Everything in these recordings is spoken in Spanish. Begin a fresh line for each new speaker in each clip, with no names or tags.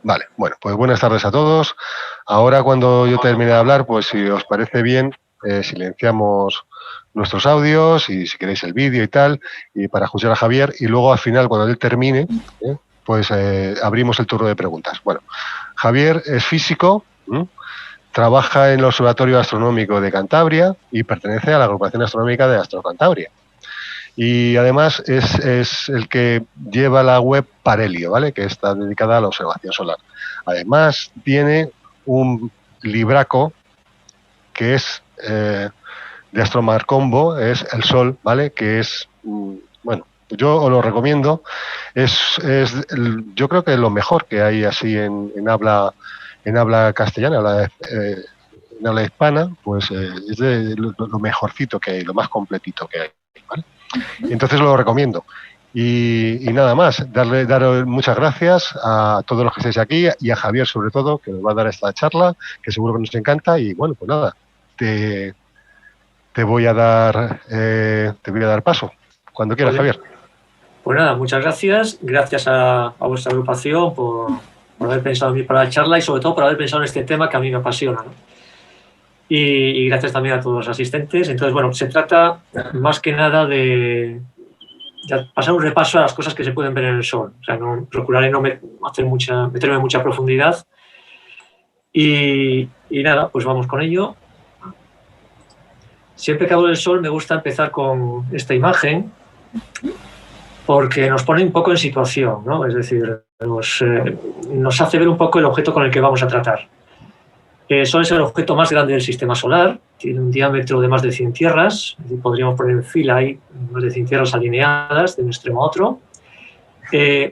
Vale, bueno, pues buenas tardes a todos. Ahora cuando yo termine de hablar, pues si os parece bien, silenciamos nuestros audios y si queréis el vídeo y tal, y para escuchar a Javier, y luego al final, cuando él termine, pues abrimos el turno de preguntas. Bueno, Javier es físico, trabaja en el Observatorio Astronómico de Cantabria y pertenece a la Agrupación Astronómica de Astrocantabria. Y además es el que lleva la web Parelio, ¿vale? Que está dedicada a la observación solar. Además, tiene un libraco que es de Astromar Combo, es El Sol, ¿vale? Que es, bueno, yo os lo recomiendo. Yo creo que es lo mejor que hay así en habla castellana, en habla hispana, pues es de lo mejorcito que hay, lo más completito que hay, ¿vale? Entonces lo recomiendo. Y nada más, daros muchas gracias a todos los que estáis aquí y a Javier sobre todo, que nos va a dar esta charla, que seguro que nos encanta. Y bueno, pues nada, te voy a dar paso. Cuando quieras, Javier.
Pues nada, muchas gracias. Gracias a vuestra agrupación por haber pensado en mí para la charla y sobre todo por haber pensado en este tema que a mí me apasiona, ¿no? Y gracias también a todos los asistentes. Entonces, bueno, se trata más que nada de pasar un repaso a las cosas que se pueden ver en el Sol. O sea, procuraré no meterme en mucha profundidad. Y nada, pues vamos con ello. Siempre que hablo del Sol me gusta empezar con esta imagen porque nos pone un poco en situación, ¿no? Es decir, nos hace ver un poco el objeto con el que vamos a tratar. El Sol es el objeto más grande del sistema solar, tiene un diámetro de más de 100 tierras, podríamos poner en fila ahí más de 100 tierras alineadas de un extremo a otro.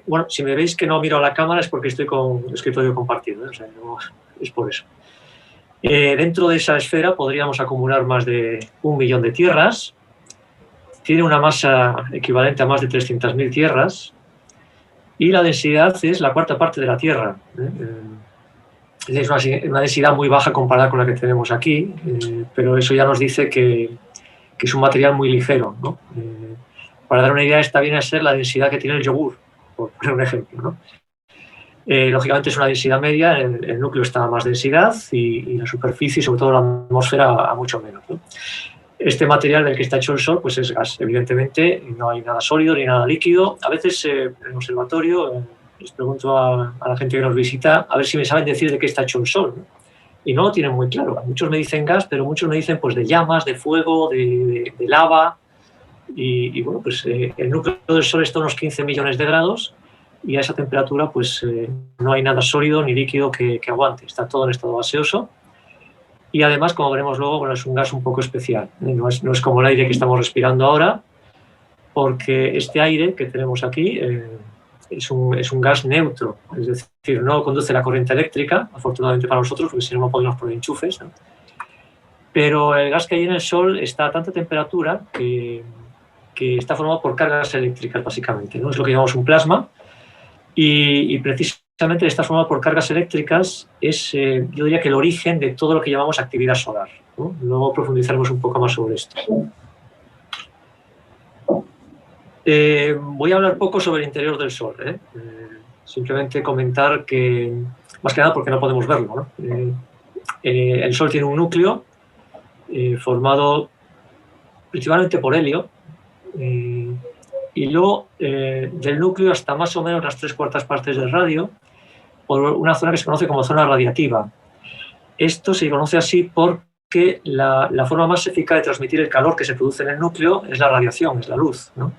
Bueno, si me veis que no miro a la cámara es porque estoy con escritorio compartido, ¿eh? O sea, no, es por eso. Dentro de esa esfera podríamos acumular más de 1 millón de tierras, tiene una masa equivalente a más de 300.000 tierras y la densidad es la cuarta parte de la Tierra. Es una densidad muy baja comparada con la que tenemos aquí, pero eso ya nos dice que es un material muy ligero, ¿no? Para dar una idea, esta viene a ser la densidad que tiene el yogur, por poner un ejemplo, ¿no? Lógicamente es una densidad media, el núcleo está a más densidad y la superficie, sobre todo la atmósfera, a mucho menos, ¿no? Este material del que está hecho el Sol pues es gas, evidentemente, no hay nada sólido ni nada líquido. A veces en el observatorio les pregunto a la gente que nos visita a ver si me saben decir de qué está hecho el Sol, ¿no? Y no lo tienen muy claro. Muchos me dicen gas, pero muchos me dicen pues de llamas, de fuego, de lava. Y bueno, pues el núcleo del Sol está a unos 15 millones de grados y a esa temperatura pues no hay nada sólido ni líquido que aguante. Está todo en estado gaseoso. Y además, como veremos luego, bueno, es un gas un poco especial. No es como el aire que estamos respirando ahora, porque este aire que tenemos aquí es un gas neutro, es decir, no conduce la corriente eléctrica, afortunadamente para nosotros, porque si no, no podemos poner enchufes, ¿no? Pero el gas que hay en el Sol está a tanta temperatura que está formado por cargas eléctricas, básicamente, ¿no? Es lo que llamamos un plasma, y precisamente está formado por cargas eléctricas, es, yo diría que el origen de todo lo que llamamos actividad solar, ¿no? Luego profundizaremos un poco más sobre esto. Voy a hablar poco sobre el interior del Sol, simplemente comentar que, más que nada porque no podemos verlo, ¿no? El Sol tiene un núcleo formado principalmente por helio, y luego del núcleo hasta más o menos las 3/4 partes del radio, por una zona que se conoce como zona radiativa. Esto se conoce así porque la forma más eficaz de transmitir el calor que se produce en el núcleo es la radiación, es la luz, ¿no?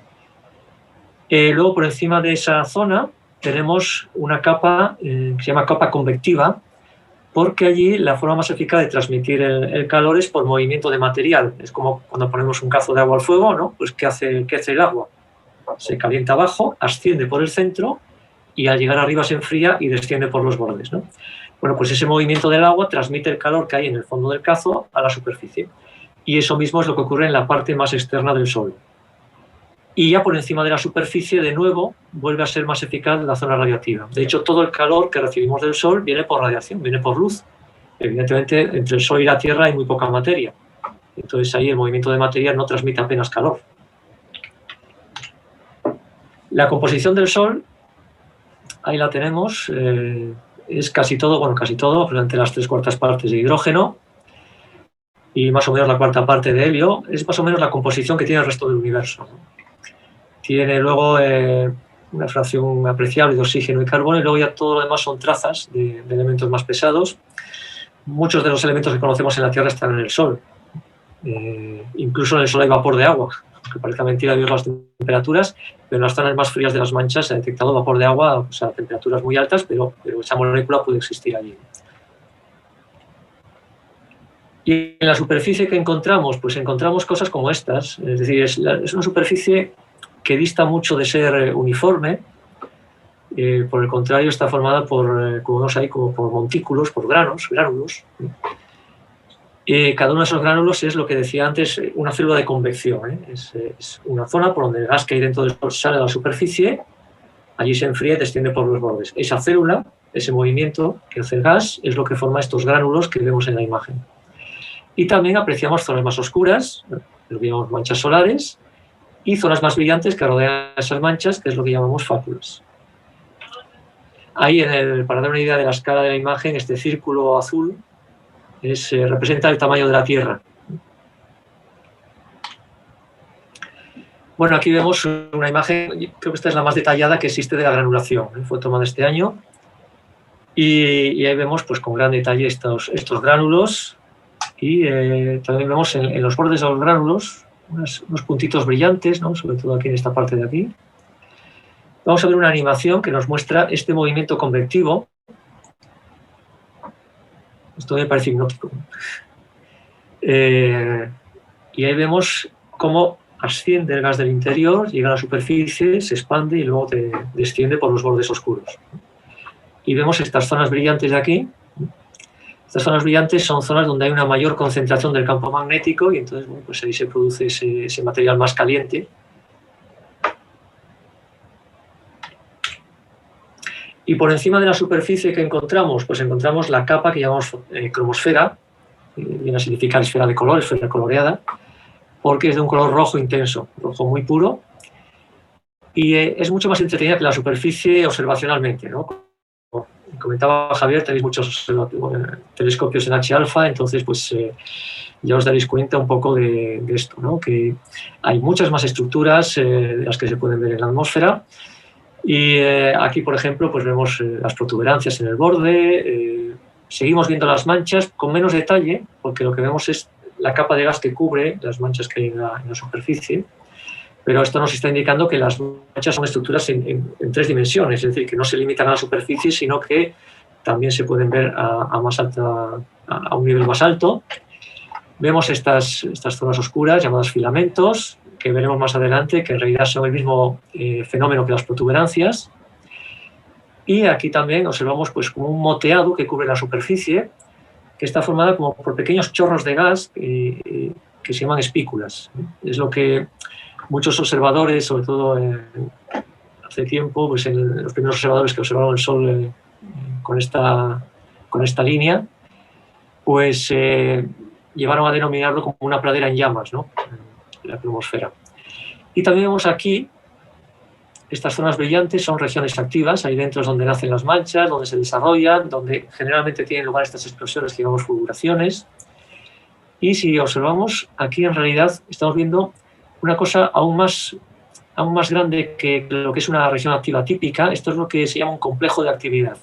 Luego, por encima de esa zona, tenemos una capa que se llama capa convectiva, porque allí la forma más eficaz de transmitir el calor es por movimiento de material. Es como cuando ponemos un cazo de agua al fuego, ¿no? Pues ¿qué hace el agua? Se calienta abajo, asciende por el centro y al llegar arriba se enfría y desciende por los bordes, ¿no? Bueno, pues ese movimiento del agua transmite el calor que hay en el fondo del cazo a la superficie. Y eso mismo es lo que ocurre en la parte más externa del Sol. Y ya por encima de la superficie, de nuevo, vuelve a ser más eficaz la zona radiativa. De hecho, todo el calor que recibimos del Sol viene por radiación, viene por luz. Evidentemente, entre el Sol y la Tierra hay muy poca materia. Entonces, ahí el movimiento de materia no transmite apenas calor. La composición del Sol, ahí la tenemos. es casi todo, bueno, casi todo, durante las 3/4 partes de hidrógeno y más o menos la 1/4 parte de helio. Es más o menos la composición que tiene el resto del universo, ¿no? Tiene luego una fracción apreciable de oxígeno y carbono, y luego ya todo lo demás son trazas de elementos más pesados. Muchos de los elementos que conocemos en la Tierra están en el Sol. Incluso en el Sol hay vapor de agua, que parezca mentira debido a las temperaturas, pero en las zonas más frías de las manchas se ha detectado vapor de agua, o sea, a temperaturas muy altas, pero esa molécula puede existir allí. Y en la superficie que encontramos, pues encontramos cosas como estas, es decir, es una superficie que dista mucho de ser uniforme. Por el contrario, está formada por, como vemos ahí, como por montículos, por gránulos. Cada uno de esos gránulos es lo que decía antes, una célula de convección, ¿eh? Es una zona por donde el gas que hay dentro del Sol sale a la superficie, allí se enfría y desciende por los bordes. Esa célula, ese movimiento que hace el gas, es lo que forma estos gránulos que vemos en la imagen. Y también apreciamos zonas más oscuras, lo que llamamos manchas solares, y zonas más brillantes que rodean esas manchas, que es lo que llamamos fáculas. Ahí, para dar una idea de la escala de la imagen, este círculo azul representa el tamaño de la Tierra. Bueno, aquí vemos una imagen, creo que esta es la más detallada que existe de la granulación. Fue tomada este año y ahí vemos pues, con gran detalle estos gránulos y también vemos en los bordes de los gránulos unos puntitos brillantes, ¿no? Sobre todo aquí en esta parte de aquí. Vamos a ver una animación que nos muestra este movimiento convectivo. Esto me parece hipnótico. Y ahí vemos cómo asciende el gas del interior, llega a la superficie, se expande y luego desciende por los bordes oscuros. Y vemos estas zonas brillantes de aquí. Estas zonas brillantes son zonas donde hay una mayor concentración del campo magnético y entonces bueno, pues ahí se produce ese material más caliente. Y por encima de la superficie que encontramos, pues encontramos la capa que llamamos cromosfera, viene a significar esfera de color, esfera coloreada, porque es de un color rojo intenso, rojo muy puro, y es mucho más entretenida que la superficie observacionalmente, ¿no? Como comentaba Javier, tenéis muchos telescopios en H-alfa, entonces pues ya os daréis cuenta un poco de esto, ¿no? Que hay muchas más estructuras de las que se pueden ver en la atmósfera. Y aquí, por ejemplo, pues vemos las protuberancias en el borde, seguimos viendo las manchas con menos detalle, porque lo que vemos es la capa de gas que cubre las manchas que hay en la superficie, pero esto nos está indicando que las manchas son estructuras en 3 dimensiones, es decir, que no se limitan a la superficie, sino que también se pueden ver a un nivel más alto. Vemos estas zonas oscuras llamadas filamentos, que veremos más adelante, que en realidad son el mismo fenómeno que las protuberancias. Y aquí también observamos pues, como un moteado que cubre la superficie, que está formada como por pequeños chorros de gas que se llaman espículas. Es lo que muchos observadores, sobre todo hace tiempo, pues en los primeros observadores que observaron el Sol con esta línea, pues llevaron a denominarlo como una pradera en llamas, ¿no? La cromosfera. Y también vemos aquí estas zonas brillantes, son regiones activas, ahí dentro es donde nacen las manchas, donde se desarrollan, donde generalmente tienen lugar estas explosiones que llamamos fulguraciones. Y si observamos, aquí en realidad estamos viendo una cosa aún más grande que lo que es una región activa típica. Esto es lo que se llama un complejo de actividad.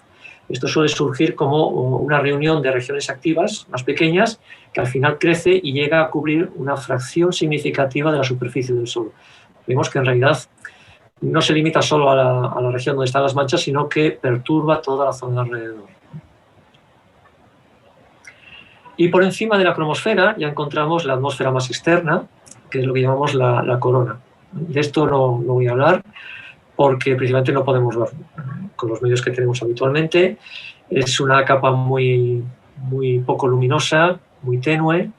Esto suele surgir como una reunión de regiones activas más pequeñas que al final crece y llega a cubrir una fracción significativa de la superficie del Sol. Vemos que en realidad no se limita solo a la región donde están las manchas, sino que perturba toda la zona alrededor. Y por encima de la cromosfera ya encontramos la atmósfera más externa, que es lo que llamamos la corona. De esto no voy a hablar, porque principalmente no podemos ver con los medios que tenemos habitualmente. Es una capa muy poco luminosa, muy tenue.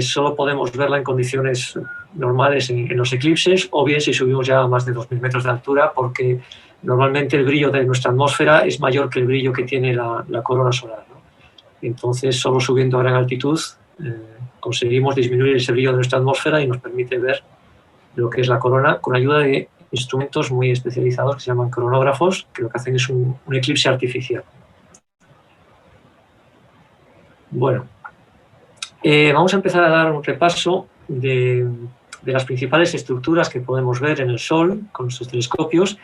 Solo podemos verla en condiciones normales en los eclipses, o bien si subimos ya a más de 2.000 metros de altura, porque normalmente el brillo de nuestra atmósfera es mayor que el brillo que tiene la corona solar, ¿no? Entonces, solo subiendo a gran altitud conseguimos disminuir ese brillo de nuestra atmósfera y nos permite ver lo que es la corona con ayuda de instrumentos muy especializados que se llaman cronógrafos, que lo que hacen es un eclipse artificial. Bueno, vamos a empezar a dar un repaso de las principales estructuras que podemos ver en el Sol con nuestros telescopios,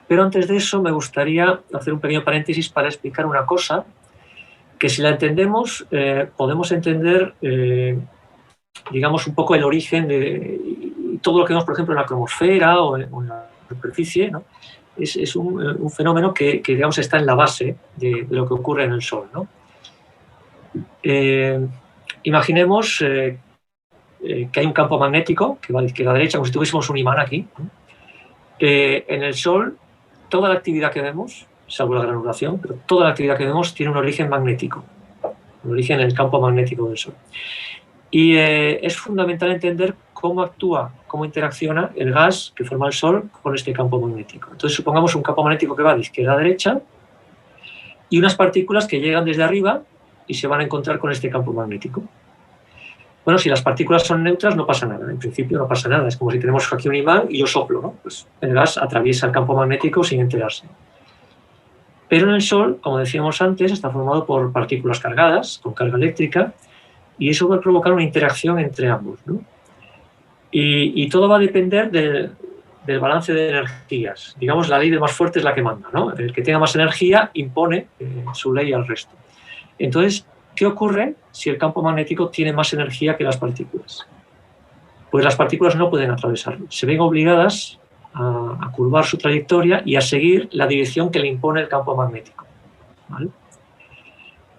pero antes de eso me gustaría hacer un pequeño paréntesis para explicar una cosa que, si la entendemos, podemos entender, digamos, un poco el origen de todo lo que vemos, por ejemplo, en la cromosfera o en la superficie, ¿no? Es un fenómeno que, digamos, está en la base de lo que ocurre en el Sol, ¿no? Imaginemos que hay un campo magnético que va de izquierda a derecha, como si tuviésemos un imán aquí. En el Sol, toda la actividad que vemos, salvo la granulación, pero toda la actividad que vemos tiene un origen magnético, un origen en el campo magnético del Sol. Y es fundamental entender cómo actúa, cómo interacciona el gas que forma el Sol con este campo magnético. Entonces, supongamos un campo magnético que va de izquierda a derecha y unas partículas que llegan desde arriba y se van a encontrar con este campo magnético. Bueno, si las partículas son neutras no pasa nada, en principio no pasa nada, es como si tenemos aquí un imán y yo soplo, ¿no? Pues el gas atraviesa el campo magnético sin enterarse. Pero en el Sol, como decíamos antes, está formado por partículas cargadas, con carga eléctrica, y eso va a provocar una interacción entre ambos, ¿no? Y todo va a depender del balance de energías. Digamos, la ley del más fuerte es la que manda, ¿no? El que tenga más energía impone su ley al resto. Entonces, ¿qué ocurre si el campo magnético tiene más energía que las partículas? Pues las partículas no pueden atravesarlo. Se ven obligadas a curvar su trayectoria y a seguir la dirección que le impone el campo magnético, ¿vale?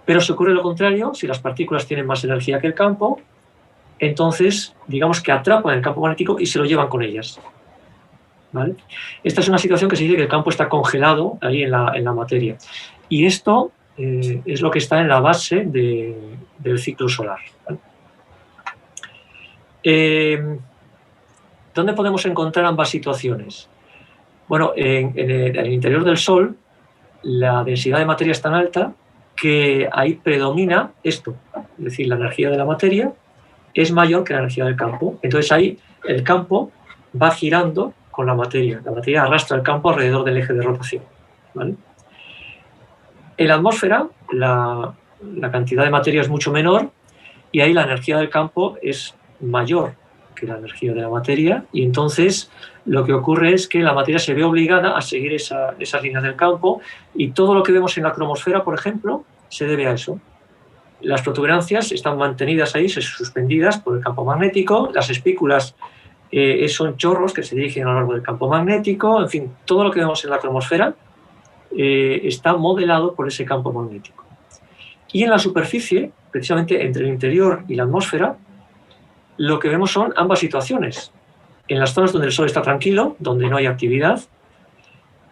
Pero si ocurre lo contrario, si las partículas tienen más energía que el campo, entonces, digamos que atrapan el campo magnético y se lo llevan con ellas, ¿vale? Esta es una situación que se dice que el campo está congelado ahí en la materia. Y esto es lo que está en la base del ciclo solar, ¿vale? ¿Dónde podemos encontrar ambas situaciones? Bueno, en el interior del Sol, la densidad de materia es tan alta que ahí predomina esto, es decir, la energía de la materia es mayor que la energía del campo. Entonces ahí el campo va girando con la materia arrastra el campo alrededor del eje de rotación, ¿vale? En la atmósfera la cantidad de materia es mucho menor y ahí la energía del campo es mayor que la energía de la materia, y entonces lo que ocurre es que la materia se ve obligada a seguir esas líneas del campo, y todo lo que vemos en la cromosfera, por ejemplo, se debe a eso. Las protuberancias están mantenidas ahí, suspendidas por el campo magnético, las espículas son chorros que se dirigen a lo largo del campo magnético, en fin, todo lo que vemos en la cromosfera está modelado por ese campo magnético. Y en la superficie, precisamente entre el interior y la atmósfera, lo que vemos son ambas situaciones. En las zonas donde el Sol está tranquilo, donde no hay actividad,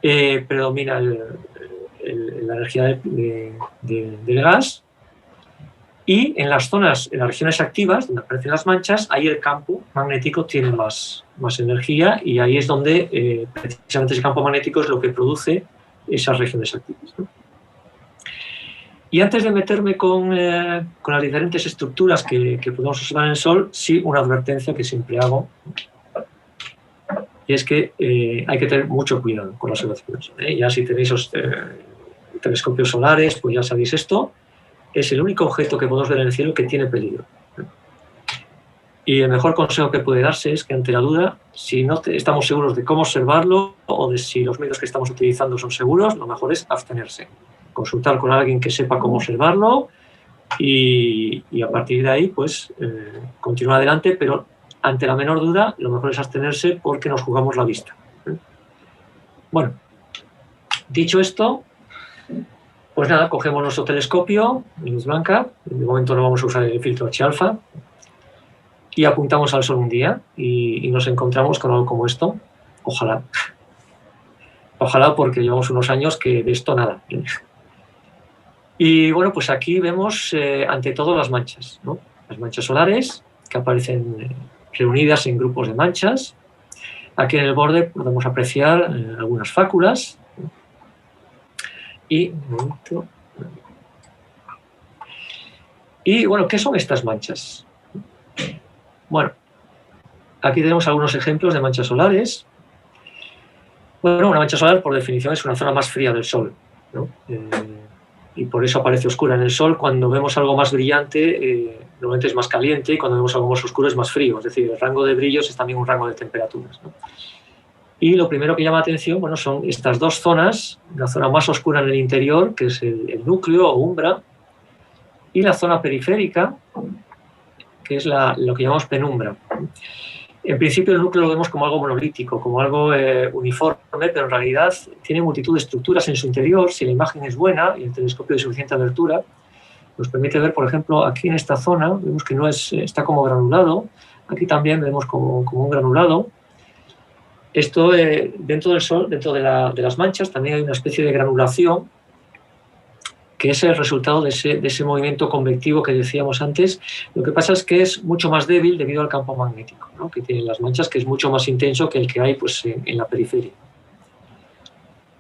predomina la energía del gas, y en las zonas, en las regiones activas, donde aparecen las manchas, ahí el campo magnético tiene más energía, y ahí es donde precisamente ese campo magnético es lo que produce esas regiones activas, ¿no? Y antes de meterme con las diferentes estructuras que podemos observar en el Sol, sí, una advertencia que siempre hago, y es que hay que tener mucho cuidado con las observaciones. Ya si tenéis telescopios solares, pues ya sabéis esto, es el único objeto que podemos ver en el cielo que tiene peligro. Y el mejor consejo que puede darse es que, ante la duda, si no estamos seguros de cómo observarlo o de si los medios que estamos utilizando son seguros, lo mejor es abstenerse. Consultar con alguien que sepa cómo observarlo y a partir de ahí, pues, continuar adelante, pero ante la menor duda, lo mejor es abstenerse porque nos jugamos la vista. Bueno, dicho esto, pues nada, cogemos nuestro telescopio de luz blanca, de momento no vamos a usar el filtro H-alfa, y apuntamos al Sol un día y nos encontramos con algo como esto. Ojalá. Ojalá, porque llevamos unos años que de esto nada. Y bueno, pues aquí vemos ante todo las manchas, ¿no? Las manchas solares que aparecen reunidas en grupos de manchas. Aquí en el borde podemos apreciar algunas fáculas. Y bueno, ¿qué son estas manchas? Bueno, aquí tenemos algunos ejemplos de manchas solares. Bueno, una mancha solar, por definición, es una zona más fría del Sol, ¿no? y por eso aparece oscura en el Sol. Cuando vemos algo más brillante, normalmente es más caliente, y cuando vemos algo más oscuro es más frío. Es decir, el rango de brillos es también un rango de temperaturas, ¿no? Y lo primero que llama la atención, bueno, son estas dos zonas, la zona más oscura en el interior, que es el núcleo o umbra, y la zona periférica, que es lo que llamamos penumbra. En principio el núcleo lo vemos como algo monolítico, como algo uniforme, pero en realidad tiene multitud de estructuras en su interior. Si la imagen es buena y el telescopio de suficiente abertura, nos permite ver, por ejemplo, aquí en esta zona, vemos que no está como granulado, aquí también vemos como un granulado. Esto, dentro del Sol, dentro de las manchas, también hay una especie de granulación, que es el resultado de ese movimiento convectivo que decíamos antes. Lo que pasa es que es mucho más débil debido al campo magnético, ¿no?, que tienen las manchas, que es mucho más intenso que el que hay, pues, en la periferia.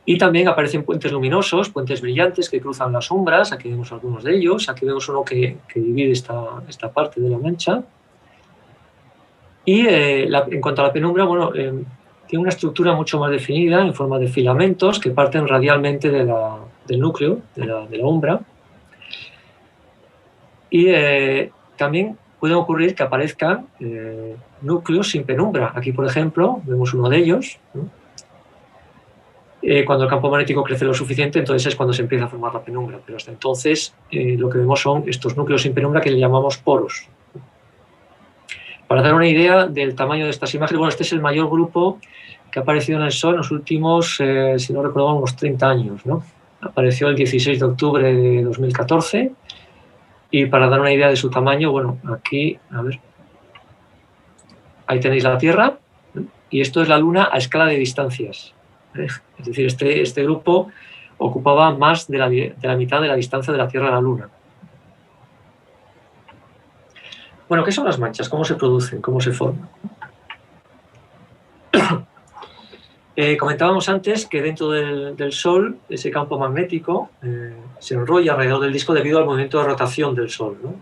Y también aparecen puentes luminosos, puentes brillantes que cruzan las sombras. Aquí vemos algunos de ellos. Aquí vemos uno que divide esta parte de la mancha. Y en cuanto a la penumbra, bueno, tiene una estructura mucho más definida en forma de filamentos que parten radialmente del núcleo, de la umbra. Y también puede ocurrir que aparezcan núcleos sin penumbra. Aquí, por ejemplo, vemos uno de ellos, ¿no? Cuando el campo magnético crece lo suficiente, entonces es cuando se empieza a formar la penumbra. Pero hasta entonces lo que vemos son estos núcleos sin penumbra que le llamamos poros. Para dar una idea del tamaño de estas imágenes, bueno, este es el mayor grupo que ha aparecido en el Sol en los últimos, si no recuerdo, unos 30 años, ¿no? Apareció el 16 de octubre de 2014, y para dar una idea de su tamaño, bueno, aquí, a ver, ahí tenéis la Tierra, y esto es la Luna a escala de distancias. Es decir, este grupo ocupaba más de la mitad de la distancia de la Tierra a la Luna. Bueno, ¿qué son las manchas? ¿Cómo se producen? ¿Cómo se forman? Comentábamos antes que dentro del Sol ese campo magnético se enrolla alrededor del disco debido al movimiento de rotación del Sol, ¿no?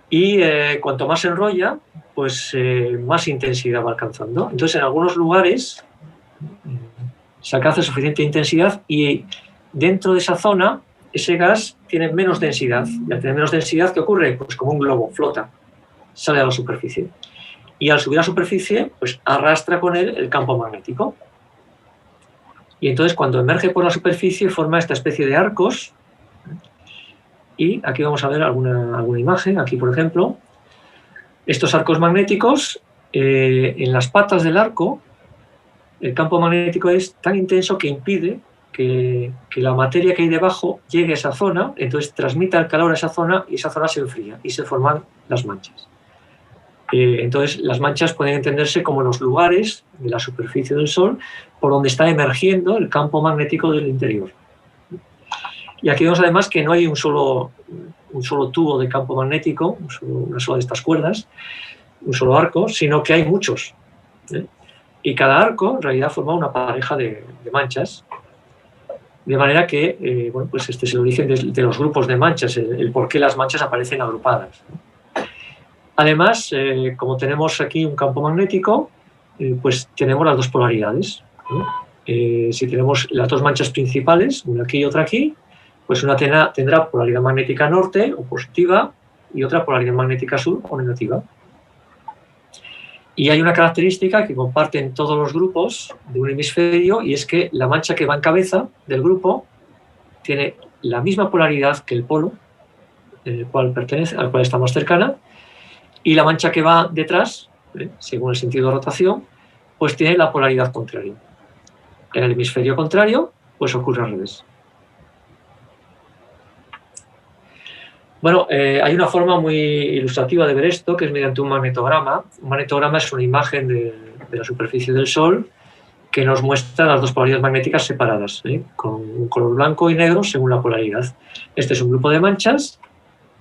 Y cuanto más se enrolla, pues más intensidad va alcanzando. Entonces, en algunos lugares se alcanza suficiente intensidad, y dentro de esa zona ese gas tiene menos densidad. Y al tener menos densidad, ¿qué ocurre? Pues como un globo, flota, sale a la superficie. Y al subir a la superficie, pues arrastra con él el campo magnético. Y entonces, cuando emerge por la superficie, forma esta especie de arcos. Y aquí vamos a ver alguna imagen. Aquí, por ejemplo, estos arcos magnéticos, en las patas del arco, el campo magnético es tan intenso que impide que la materia que hay debajo llegue a esa zona, entonces transmita el calor a esa zona y esa zona se enfría y se forman las manchas. Entonces, las manchas pueden entenderse como los lugares de la superficie del Sol por donde está emergiendo el campo magnético del interior. Y aquí vemos además que no hay un solo tubo de campo magnético, una sola de estas cuerdas, un solo arco, sino que hay muchos, ¿eh? Y cada arco en realidad forma una pareja de manchas, de manera que bueno, pues este es el origen de los grupos de manchas, el por qué las manchas aparecen agrupadas. Además, como tenemos aquí un campo magnético, pues tenemos las dos polaridades, ¿no? Si tenemos las dos manchas principales, una aquí y otra aquí, pues una tendrá polaridad magnética norte o positiva y otra polaridad magnética sur o negativa. Y hay una característica que comparten todos los grupos de un hemisferio, y es que la mancha que va en cabeza del grupo tiene la misma polaridad que el polo al cual está más cercana, y la mancha que va detrás, según el sentido de rotación, pues tiene la polaridad contraria. En el hemisferio contrario, pues ocurre al revés. Bueno, hay una forma muy ilustrativa de ver esto, que es mediante un magnetograma. Un magnetograma es una imagen de la superficie del Sol que nos muestra las dos polaridades magnéticas separadas, con un color blanco y negro según la polaridad. Este es un grupo de manchas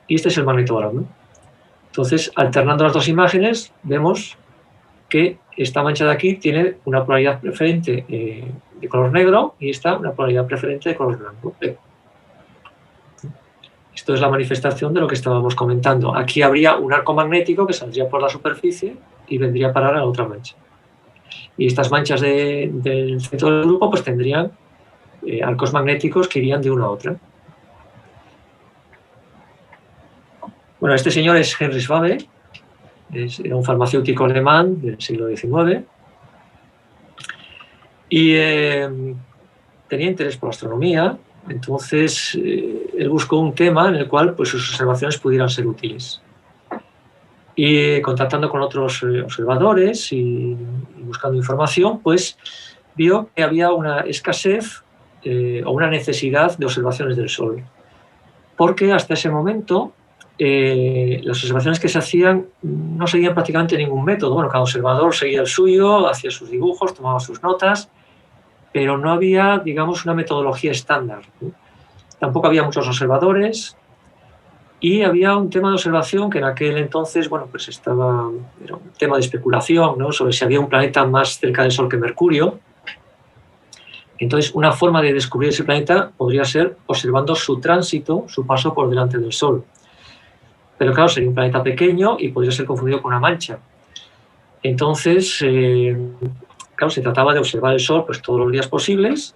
y este es el magnetograma. Entonces, alternando las dos imágenes, vemos que esta mancha de aquí tiene una polaridad preferente de color negro y esta una polaridad preferente de color blanco. Esto es la manifestación de lo que estábamos comentando. Aquí habría un arco magnético que saldría por la superficie y vendría a parar a la otra mancha. Y estas manchas del centro del grupo pues tendrían arcos magnéticos que irían de una a otra. Bueno, este señor es Henry Schwabe, era un farmacéutico alemán del siglo XIX y tenía interés por la astronomía. Entonces, él buscó un tema en el cual pues, sus observaciones pudieran ser útiles. Y contactando con otros observadores y buscando información, pues vio que había una escasez o una necesidad de observaciones del Sol. Porque hasta ese momento las observaciones que se hacían no seguían prácticamente ningún método. Bueno, cada observador seguía el suyo, hacía sus dibujos, tomaba sus notas, pero no había, digamos, una metodología estándar. Tampoco había muchos observadores y había un tema de observación que en aquel entonces, bueno, pues era un tema de especulación, ¿no? Sobre si había un planeta más cerca del Sol que Mercurio. Entonces, una forma de descubrir ese planeta podría ser observando su tránsito, su paso por delante del Sol. Pero claro, sería un planeta pequeño y podría ser confundido con una mancha. Entonces, claro, se trataba de observar el Sol pues, todos los días posibles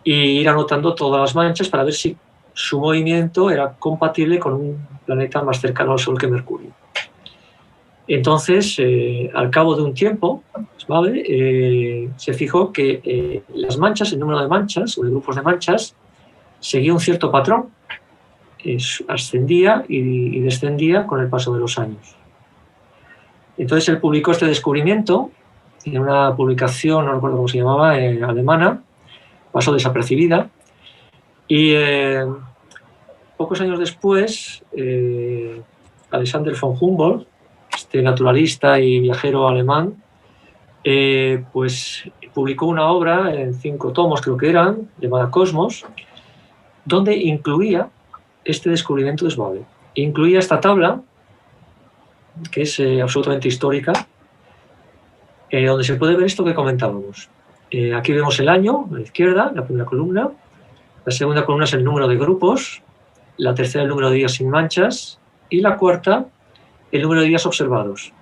e ir anotando todas las manchas para ver si su movimiento era compatible con un planeta más cercano al Sol que Mercurio. Entonces, al cabo de un tiempo, ¿vale? Se fijó que las manchas, el número de manchas o de grupos de manchas, seguía un cierto patrón, ascendía y descendía con el paso de los años. Entonces él publicó este descubrimiento en una publicación, no recuerdo cómo se llamaba, alemana, pasó desapercibida, y pocos años después, Alexander von Humboldt, este naturalista y viajero alemán, pues publicó una obra en 5 tomos, creo que eran, llamada Cosmos, donde incluía este descubrimiento de Schwabe. Incluía esta tabla, que es absolutamente histórica, donde se puede ver esto que comentábamos. Aquí vemos el año, a la izquierda, la primera columna. La segunda columna es el número de grupos, la tercera el número de días sin manchas y la cuarta el número de días observados.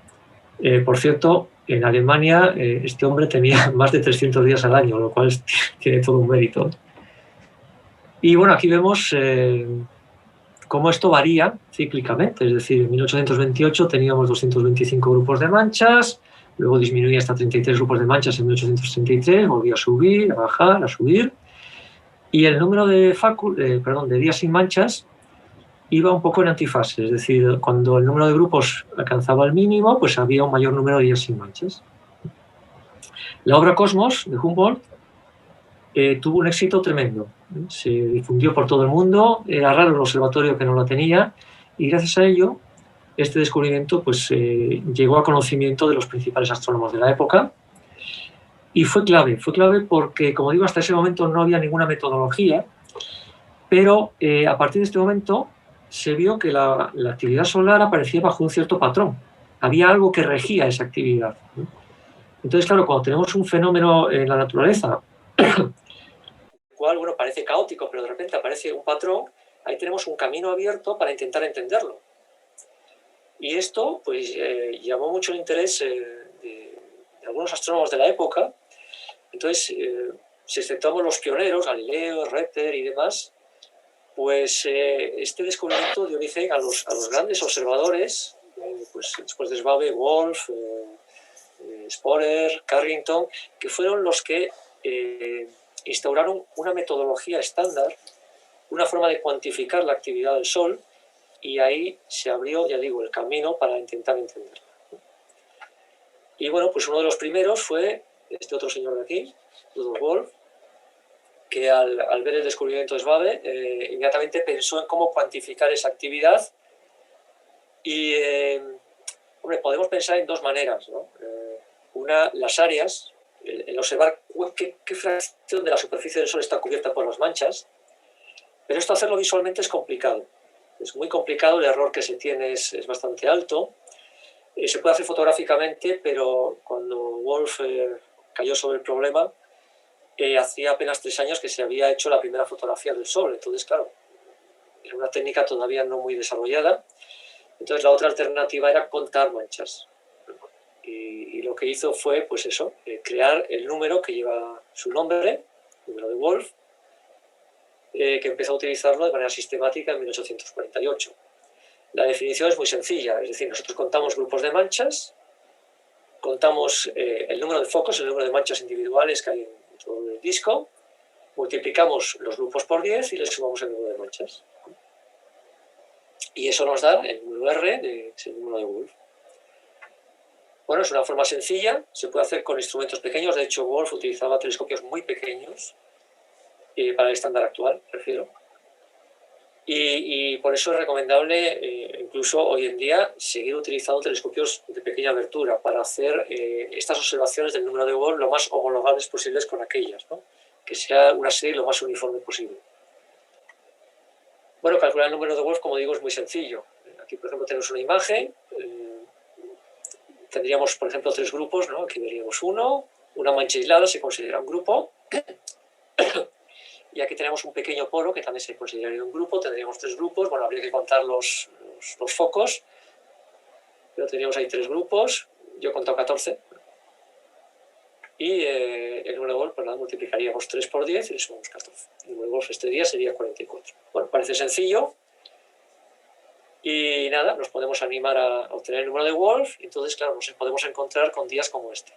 Por cierto, en Alemania este hombre tenía más de 300 días al año, lo cual tiene todo un mérito. Y bueno, aquí vemos cómo esto varía cíclicamente, es decir, en 1828 teníamos 225 grupos de manchas, luego disminuía hasta 33 grupos de manchas en 1833, volvía a subir, a bajar, a subir, y el número de días sin manchas iba un poco en antifase, es decir, cuando el número de grupos alcanzaba el mínimo, pues había un mayor número de días sin manchas. La obra Cosmos, de Humboldt, tuvo un éxito tremendo. Se difundió por todo el mundo, era raro el observatorio que no la tenía, y gracias a ello, este descubrimiento pues, llegó a conocimiento de los principales astrónomos de la época, y fue clave porque, como digo, hasta ese momento no había ninguna metodología, pero a partir de este momento se vio que la actividad solar aparecía bajo un cierto patrón. Había algo que regía esa actividad. Entonces, claro, cuando tenemos un fenómeno en la naturaleza, el cual, bueno, parece caótico, pero de repente aparece un patrón, ahí tenemos un camino abierto para intentar entenderlo. Y esto, pues, llamó mucho el interés de algunos astrónomos de la época. Entonces, si exceptuamos los pioneros, Galileo, Ritter y demás, pues este descubrimiento dio origen a los grandes observadores, pues después de Schwabe, Wolf, Sporer, Carrington, que fueron los que instauraron una metodología estándar, una forma de cuantificar la actividad del Sol, y ahí se abrió, ya digo, el camino para intentar entenderla. Y bueno, pues uno de los primeros fue este otro señor de aquí, Rudolf Wolf, que al ver el descubrimiento de Schwabe, inmediatamente pensó en cómo cuantificar esa actividad. Y, hombre, podemos pensar en dos maneras, ¿no? Una, las áreas, el observar qué fracción de la superficie del Sol está cubierta por las manchas, pero esto hacerlo visualmente es complicado. Es muy complicado, el error que se tiene es bastante alto. Se puede hacer fotográficamente, pero cuando Wolf cayó sobre el problema, hacía apenas 3 años que se había hecho la primera fotografía del Sol. Entonces, claro, era una técnica todavía no muy desarrollada. Entonces, la otra alternativa era contar manchas. Y lo que hizo fue, pues eso, crear el número que lleva su nombre, el número de Wolf, que empezó a utilizarlo de manera sistemática en 1848. La definición es muy sencilla, es decir, nosotros contamos grupos de manchas, contamos el número de focos, el número de manchas individuales que hay en todo el disco, multiplicamos los grupos por 10 y le sumamos el número de manchas. Y eso nos da el número R, es el número de Wolf. Bueno, es una forma sencilla, se puede hacer con instrumentos pequeños. De hecho, Wolf utilizaba telescopios muy pequeños para el estándar actual, prefiero. Y por eso es recomendable, incluso hoy en día, seguir utilizando telescopios de pequeña abertura para hacer estas observaciones del número de Wolf lo más homologables posibles con aquellas, ¿no? Que sea una serie lo más uniforme posible. Bueno, calcular el número de Wolf, como digo, es muy sencillo. Aquí, por ejemplo, tenemos una imagen. Tendríamos, por ejemplo, 3 grupos, ¿no? Aquí veríamos uno. Una mancha aislada se considera un grupo. Y aquí tenemos un pequeño poro que también se consideraría un grupo. Tendríamos 3 grupos. Bueno, habría que contar los focos. Pero tendríamos ahí 3 grupos. Yo he contado 14. Y el número de Wolf, pues nada, multiplicaríamos 3 por 10 y le sumamos 14. El número de Wolf este día sería 44. Bueno, parece sencillo. Y nada, nos podemos animar a obtener el número de Wolf. Y entonces, claro, nos podemos encontrar con días como este.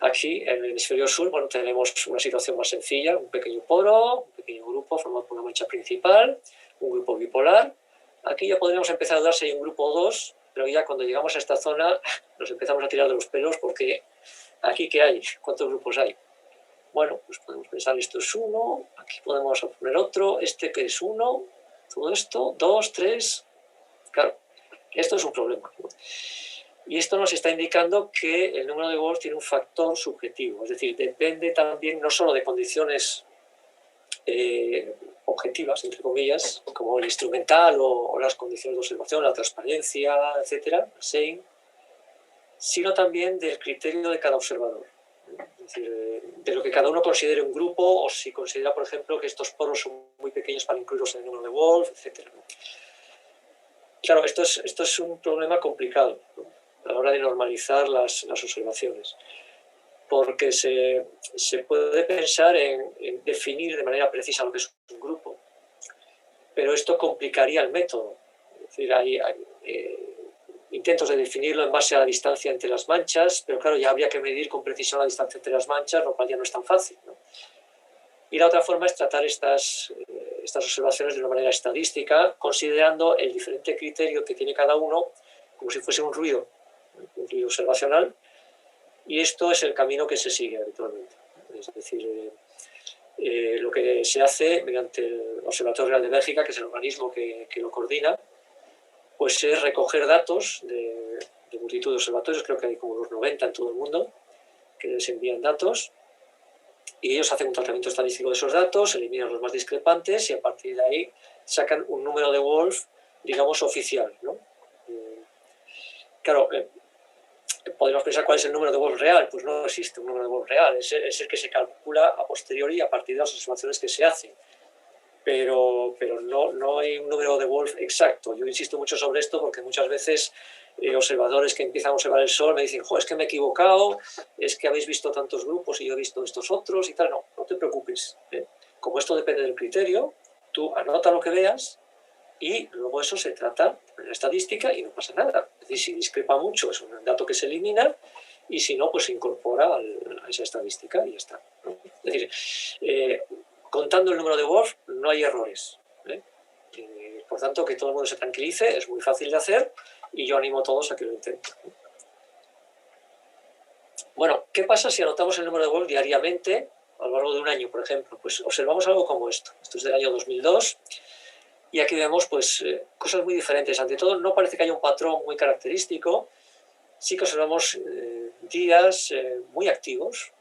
Aquí, en el hemisferio sur, bueno, tenemos una situación más sencilla, un pequeño poro, un pequeño grupo formado por una mancha principal, un grupo bipolar. Aquí ya podríamos empezar a dar si hay un grupo o 2, pero ya cuando llegamos a esta zona nos empezamos a tirar de los pelos porque aquí ¿qué hay? ¿Cuántos grupos hay? Bueno, pues podemos pensar esto es 1, aquí podemos poner otro, este que es 1, todo esto, 2, 3. Claro, esto es un problema. Y esto nos está indicando que el número de Wolf tiene un factor subjetivo, es decir, depende también no solo de condiciones objetivas, entre comillas, como el instrumental o las condiciones de observación, la transparencia, etcétera, sino también del criterio de cada observador. Es decir, de lo que cada uno considere un grupo o si considera, por ejemplo, que estos poros son muy pequeños para incluirlos en el número de Wolf, etcétera. Claro, esto es un problema complicado, ¿no? A la hora de normalizar las observaciones, porque se puede pensar en definir de manera precisa lo que es un grupo, pero esto complicaría el método. Es decir, hay intentos de definirlo en base a la distancia entre las manchas, pero claro, ya habría que medir con precisión la distancia entre las manchas, lo cual ya no es tan fácil, ¿no? Y la otra forma es tratar estas observaciones de una manera estadística, considerando el diferente criterio que tiene cada uno, como si fuese un ruido observacional, y esto es el camino que se sigue habitualmente. Es decir, lo que se hace mediante el Observatorio Real de Bélgica, que es el organismo que lo coordina, pues es recoger datos de multitud de observatorios, creo que hay como unos 90 en todo el mundo, que les envían datos, y ellos hacen un tratamiento estadístico de esos datos, eliminan los más discrepantes y a partir de ahí sacan un número de Wolf, digamos, oficial, ¿no? Claro, podemos pensar cuál es el número de Wolf real. Pues no existe un número de Wolf real, es el que se calcula a posteriori a partir de las observaciones que se hacen. Pero no hay un número de Wolf exacto. Yo insisto mucho sobre esto porque muchas veces observadores que empiezan a observar el Sol me dicen, es que me he equivocado, es que habéis visto tantos grupos y yo he visto estos otros y tal. No te preocupes, ¿eh? Como esto depende del criterio, tú anota lo que veas y luego eso se trata en la estadística y no pasa nada. Es decir, si discrepa mucho es un dato que se elimina y si no, pues se incorpora a esa estadística y ya está, ¿no? Es decir, contando el número de Wolf no hay errores, ¿eh? Por tanto, que todo el mundo se tranquilice, es muy fácil de hacer y yo animo a todos a que lo intenten. Bueno, ¿qué pasa si anotamos el número de Wolf diariamente a lo largo de un año, por ejemplo? Pues observamos algo como esto. Esto es del año 2002 y aquí vemos pues, cosas muy diferentes. Ante todo, no parece que haya un patrón muy característico. Sí que observamos días muy activos,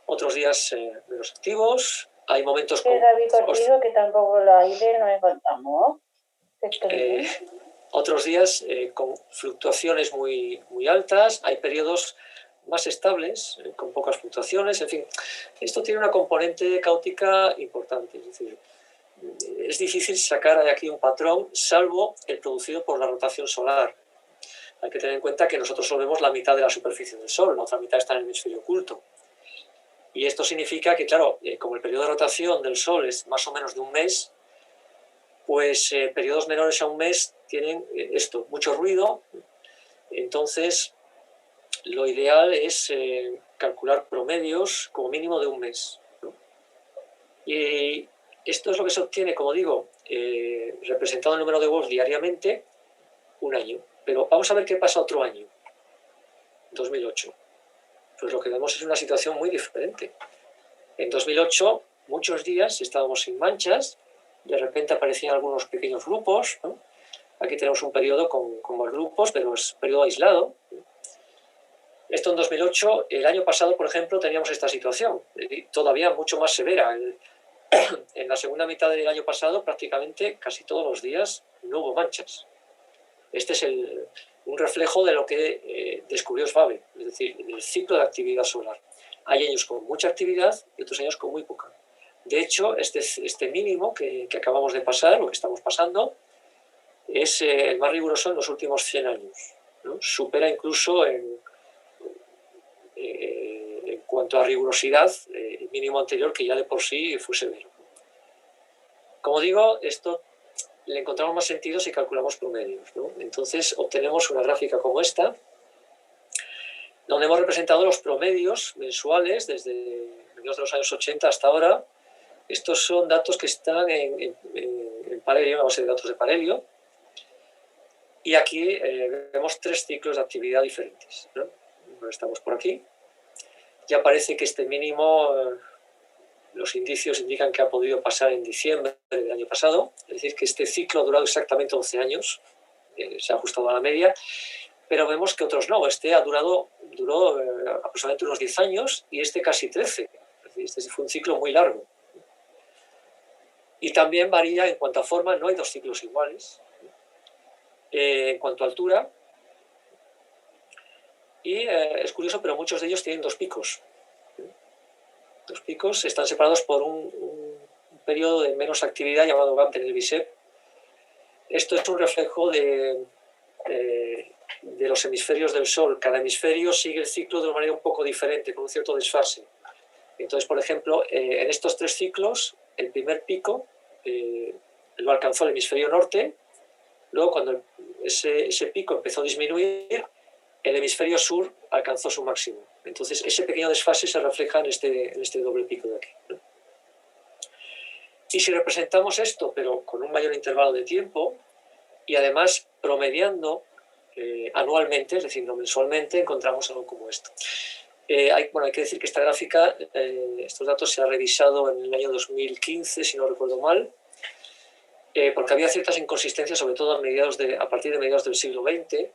otros días menos activos. Hay momentos
con... David Ortiz, que tampoco lo hay de no encontramos.
Otros días con fluctuaciones muy, muy altas. Hay periodos más estables, con pocas fluctuaciones. En fin, esto tiene una componente caótica importante. Es decir, es difícil sacar de aquí un patrón, salvo el producido por la rotación solar. Hay que tener en cuenta que nosotros solo vemos la mitad de la superficie del Sol, la otra mitad está en el hemisferio oculto. Y esto significa que, claro, como el periodo de rotación del Sol es más o menos de un mes, pues periodos menores a un mes tienen esto, mucho ruido. Entonces, lo ideal es calcular promedios como mínimo de un mes, ¿no? Y esto es lo que se obtiene, como digo, representado el número de Wolf diariamente, un año. Pero vamos a ver qué pasa otro año, 2008. Pues lo que vemos es una situación muy diferente. En 2008, muchos días estábamos sin manchas, de repente aparecían algunos pequeños grupos, ¿no? Aquí tenemos un periodo con más grupos, pero es un periodo aislado. Esto en 2008, el año pasado, por ejemplo, teníamos esta situación, todavía mucho más severa. En la segunda mitad del año pasado, prácticamente casi todos los días no hubo manchas. Este es un reflejo de lo que descubrió Schwabe, es decir, el ciclo de actividad solar. Hay años con mucha actividad y otros años con muy poca. De hecho, este mínimo que acabamos de pasar, o que estamos pasando, es el más riguroso en los últimos 100 años, ¿no? Supera incluso en cuanto a rigurosidad el mínimo anterior, que ya de por sí fue severo. Como digo, esto le encontramos más sentido si calculamos promedios, ¿no? Entonces obtenemos una gráfica como esta, donde hemos representado los promedios mensuales desde mediados de los años 80 hasta ahora. Estos son datos que están en Parelio, en la base de datos de Parelio. Y aquí vemos 3 ciclos de actividad diferentes, ¿no? Estamos por aquí. Ya parece que este mínimo, los indicios indican que ha podido pasar en diciembre del año pasado, es decir, que este ciclo ha durado exactamente 11 años, se ha ajustado a la media, pero vemos que otros no. Este duró aproximadamente unos 10 años y este casi 13. Es decir, este fue un ciclo muy largo. Y también varía en cuanto a forma, no hay 2 ciclos iguales. En cuanto a altura, y es curioso, pero muchos de ellos tienen 2 picos. 2 picos están separados por un periodo de menos actividad llamado gap de Nevisev. Esto es un reflejo de los hemisferios del Sol. Cada hemisferio sigue el ciclo de una manera un poco diferente, con un cierto desfase. Entonces, por ejemplo, en estos 3 ciclos, el primer pico lo alcanzó el hemisferio norte. Luego, cuando ese pico empezó a disminuir, el hemisferio sur alcanzó su máximo. Entonces, ese pequeño desfase se refleja en este doble pico de aquí, ¿no? Y si representamos esto, pero con un mayor intervalo de tiempo, y además promediando anualmente, es decir, no mensualmente, encontramos algo como esto. Hay que decir que esta gráfica, estos datos se han revisado en el año 2015, si no recuerdo mal, porque había ciertas inconsistencias, sobre todo a partir de mediados del siglo XX.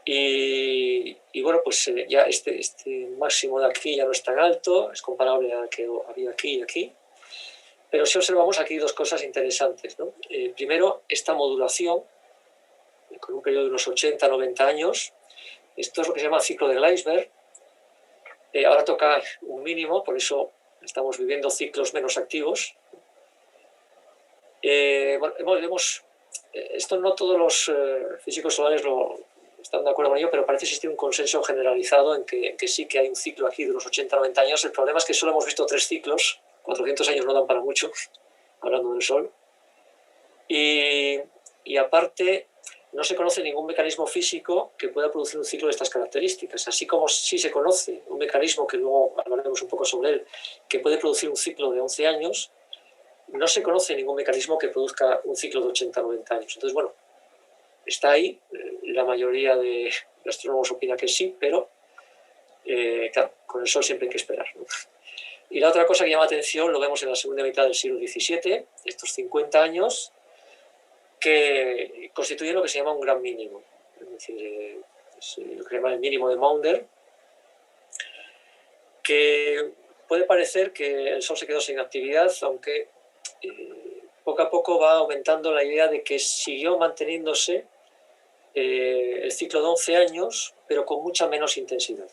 Y bueno, pues ya este máximo de aquí ya no es tan alto, es comparable al que había aquí y aquí. Pero sí observamos aquí 2 cosas interesantes, ¿no? Primero, esta modulación, con un periodo de unos 80, 90 años. Esto es lo que se llama ciclo del iceberg. Ahora toca un mínimo, por eso estamos viviendo ciclos menos activos. Esto no todos los físicos solares están de acuerdo con ello, pero parece existir un consenso generalizado en que sí que hay un ciclo aquí de unos 80-90 años. El problema es que solo hemos visto 3 ciclos, 400 años no dan para mucho, hablando del Sol. Y aparte, no se conoce ningún mecanismo físico que pueda producir un ciclo de estas características, así como sí se conoce un mecanismo, que luego hablaremos un poco sobre él, que puede producir un ciclo de 11 años, no se conoce ningún mecanismo que produzca un ciclo de 80-90 años. Entonces, bueno, está ahí, la mayoría de astrónomos opina que sí, pero claro, con el Sol siempre hay que esperar, ¿no? Y la otra cosa que llama la atención, lo vemos en la segunda mitad del siglo XVII, estos 50 años, que constituyen lo que se llama un gran mínimo, es decir, es lo que se llama el mínimo de Maunder, que puede parecer que el Sol se quedó sin actividad, aunque poco a poco va aumentando la idea de que siguió manteniéndose el ciclo de 11 años, pero con mucha menos intensidad.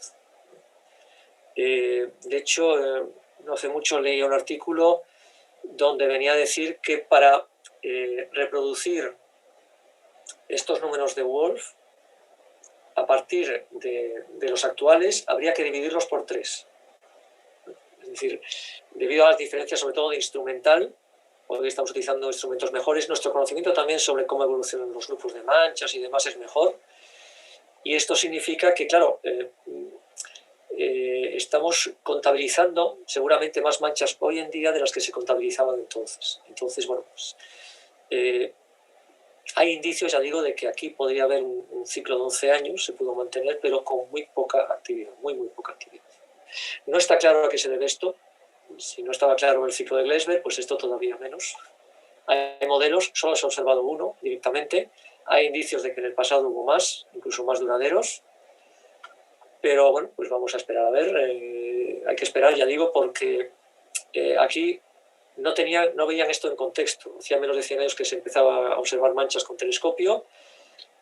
De hecho, no hace mucho leí un artículo donde venía a decir que para reproducir estos números de Wolf, a partir de los actuales, habría que dividirlos por 3. Es decir, debido a las diferencias, sobre todo de instrumental, Hoy estamos utilizando instrumentos mejores. Nuestro conocimiento también sobre cómo evolucionan los grupos de manchas y demás es mejor. Y esto significa que, claro, estamos contabilizando seguramente más manchas hoy en día de las que se contabilizaban entonces. Entonces, bueno, pues hay indicios, ya digo, de que aquí podría haber un ciclo de 11 años, se pudo mantener, pero con muy poca actividad, muy poca actividad. No está claro a qué se debe esto. Si no estaba claro el ciclo de Glesberg, pues esto todavía menos. Hay modelos, solo se ha observado uno directamente. Hay indicios de que en el pasado hubo más, incluso más duraderos. Pero bueno, pues vamos a esperar a ver. Hay que esperar, ya digo, porque aquí no veían esto en contexto. Hacía menos de 100 años que se empezaba a observar manchas con telescopio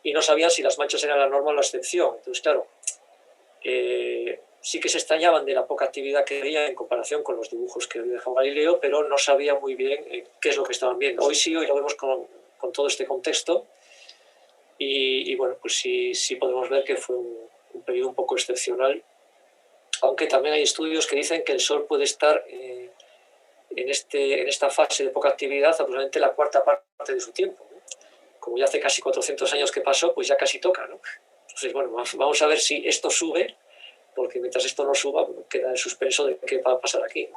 y no sabían si las manchas eran la norma o la excepción. Entonces, claro, sí que se extrañaban de la poca actividad que veían en comparación con los dibujos que había dejado Galileo, pero no sabían muy bien qué es lo que estaban viendo. Hoy sí, hoy lo vemos con todo este contexto y bueno, pues sí podemos ver que fue un periodo un poco excepcional, aunque también hay estudios que dicen que el Sol puede estar en esta fase de poca actividad aproximadamente la cuarta parte de su tiempo, ¿no? Como ya hace casi 400 años que pasó, pues ya casi toca, ¿no? Entonces, bueno, vamos a ver si esto sube, porque mientras esto no suba, queda el suspenso de qué va a pasar aquí.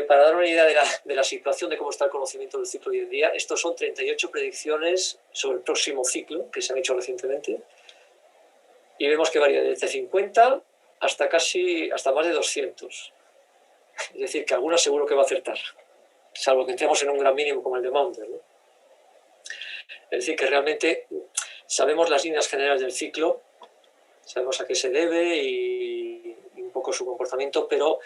Para dar una idea de la situación de cómo está el conocimiento del ciclo hoy en día, estos son 38 predicciones sobre el próximo ciclo que se han hecho recientemente, y vemos que varía desde 50 hasta más de 200. Es decir, que alguna seguro que va a acertar, salvo que entremos en un gran mínimo como el de Maunder, ¿no? Es decir, que realmente sabemos las líneas generales del ciclo, sabemos a qué se debe y un poco su comportamiento, pero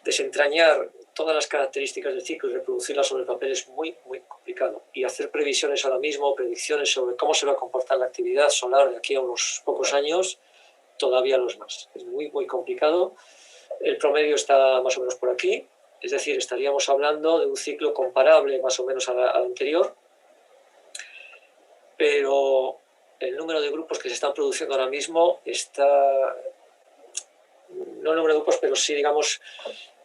desentrañar todas las características del ciclo y reproducirlas sobre el papel es muy complicado. Y hacer previsiones ahora mismo, predicciones sobre cómo se va a comportar la actividad solar de aquí a unos pocos años, todavía lo es más. Es muy complicado. El promedio está más o menos por aquí, es decir, estaríamos hablando de un ciclo comparable más o menos al anterior, pero el número de grupos que se están produciendo ahora mismo está, no el número de grupos, pero sí, digamos,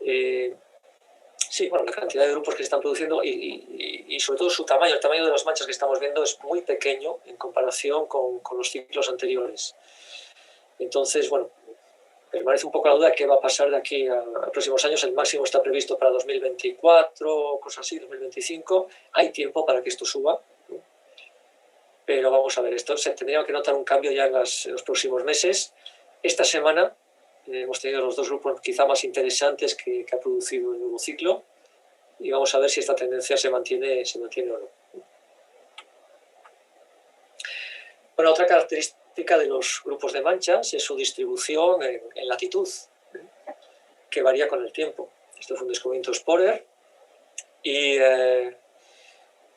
la cantidad de grupos que se están produciendo y sobre todo su tamaño, el tamaño de las manchas que estamos viendo es muy pequeño en comparación con los ciclos anteriores. Entonces, bueno, permanece un poco la duda de qué va a pasar de aquí a próximos años. El máximo está previsto para 2024, cosas así, 2025. Hay tiempo para que esto suba, ¿no? Pero vamos a ver, esto se tendría que notar un cambio ya en los próximos meses. Esta semana hemos tenido los dos grupos quizá más interesantes que ha producido el nuevo ciclo y vamos a ver si esta tendencia se mantiene o no. Bueno, otra característica de los grupos de manchas es su distribución en latitud, que varía con el tiempo. Esto fue un descubrimiento de Sporer y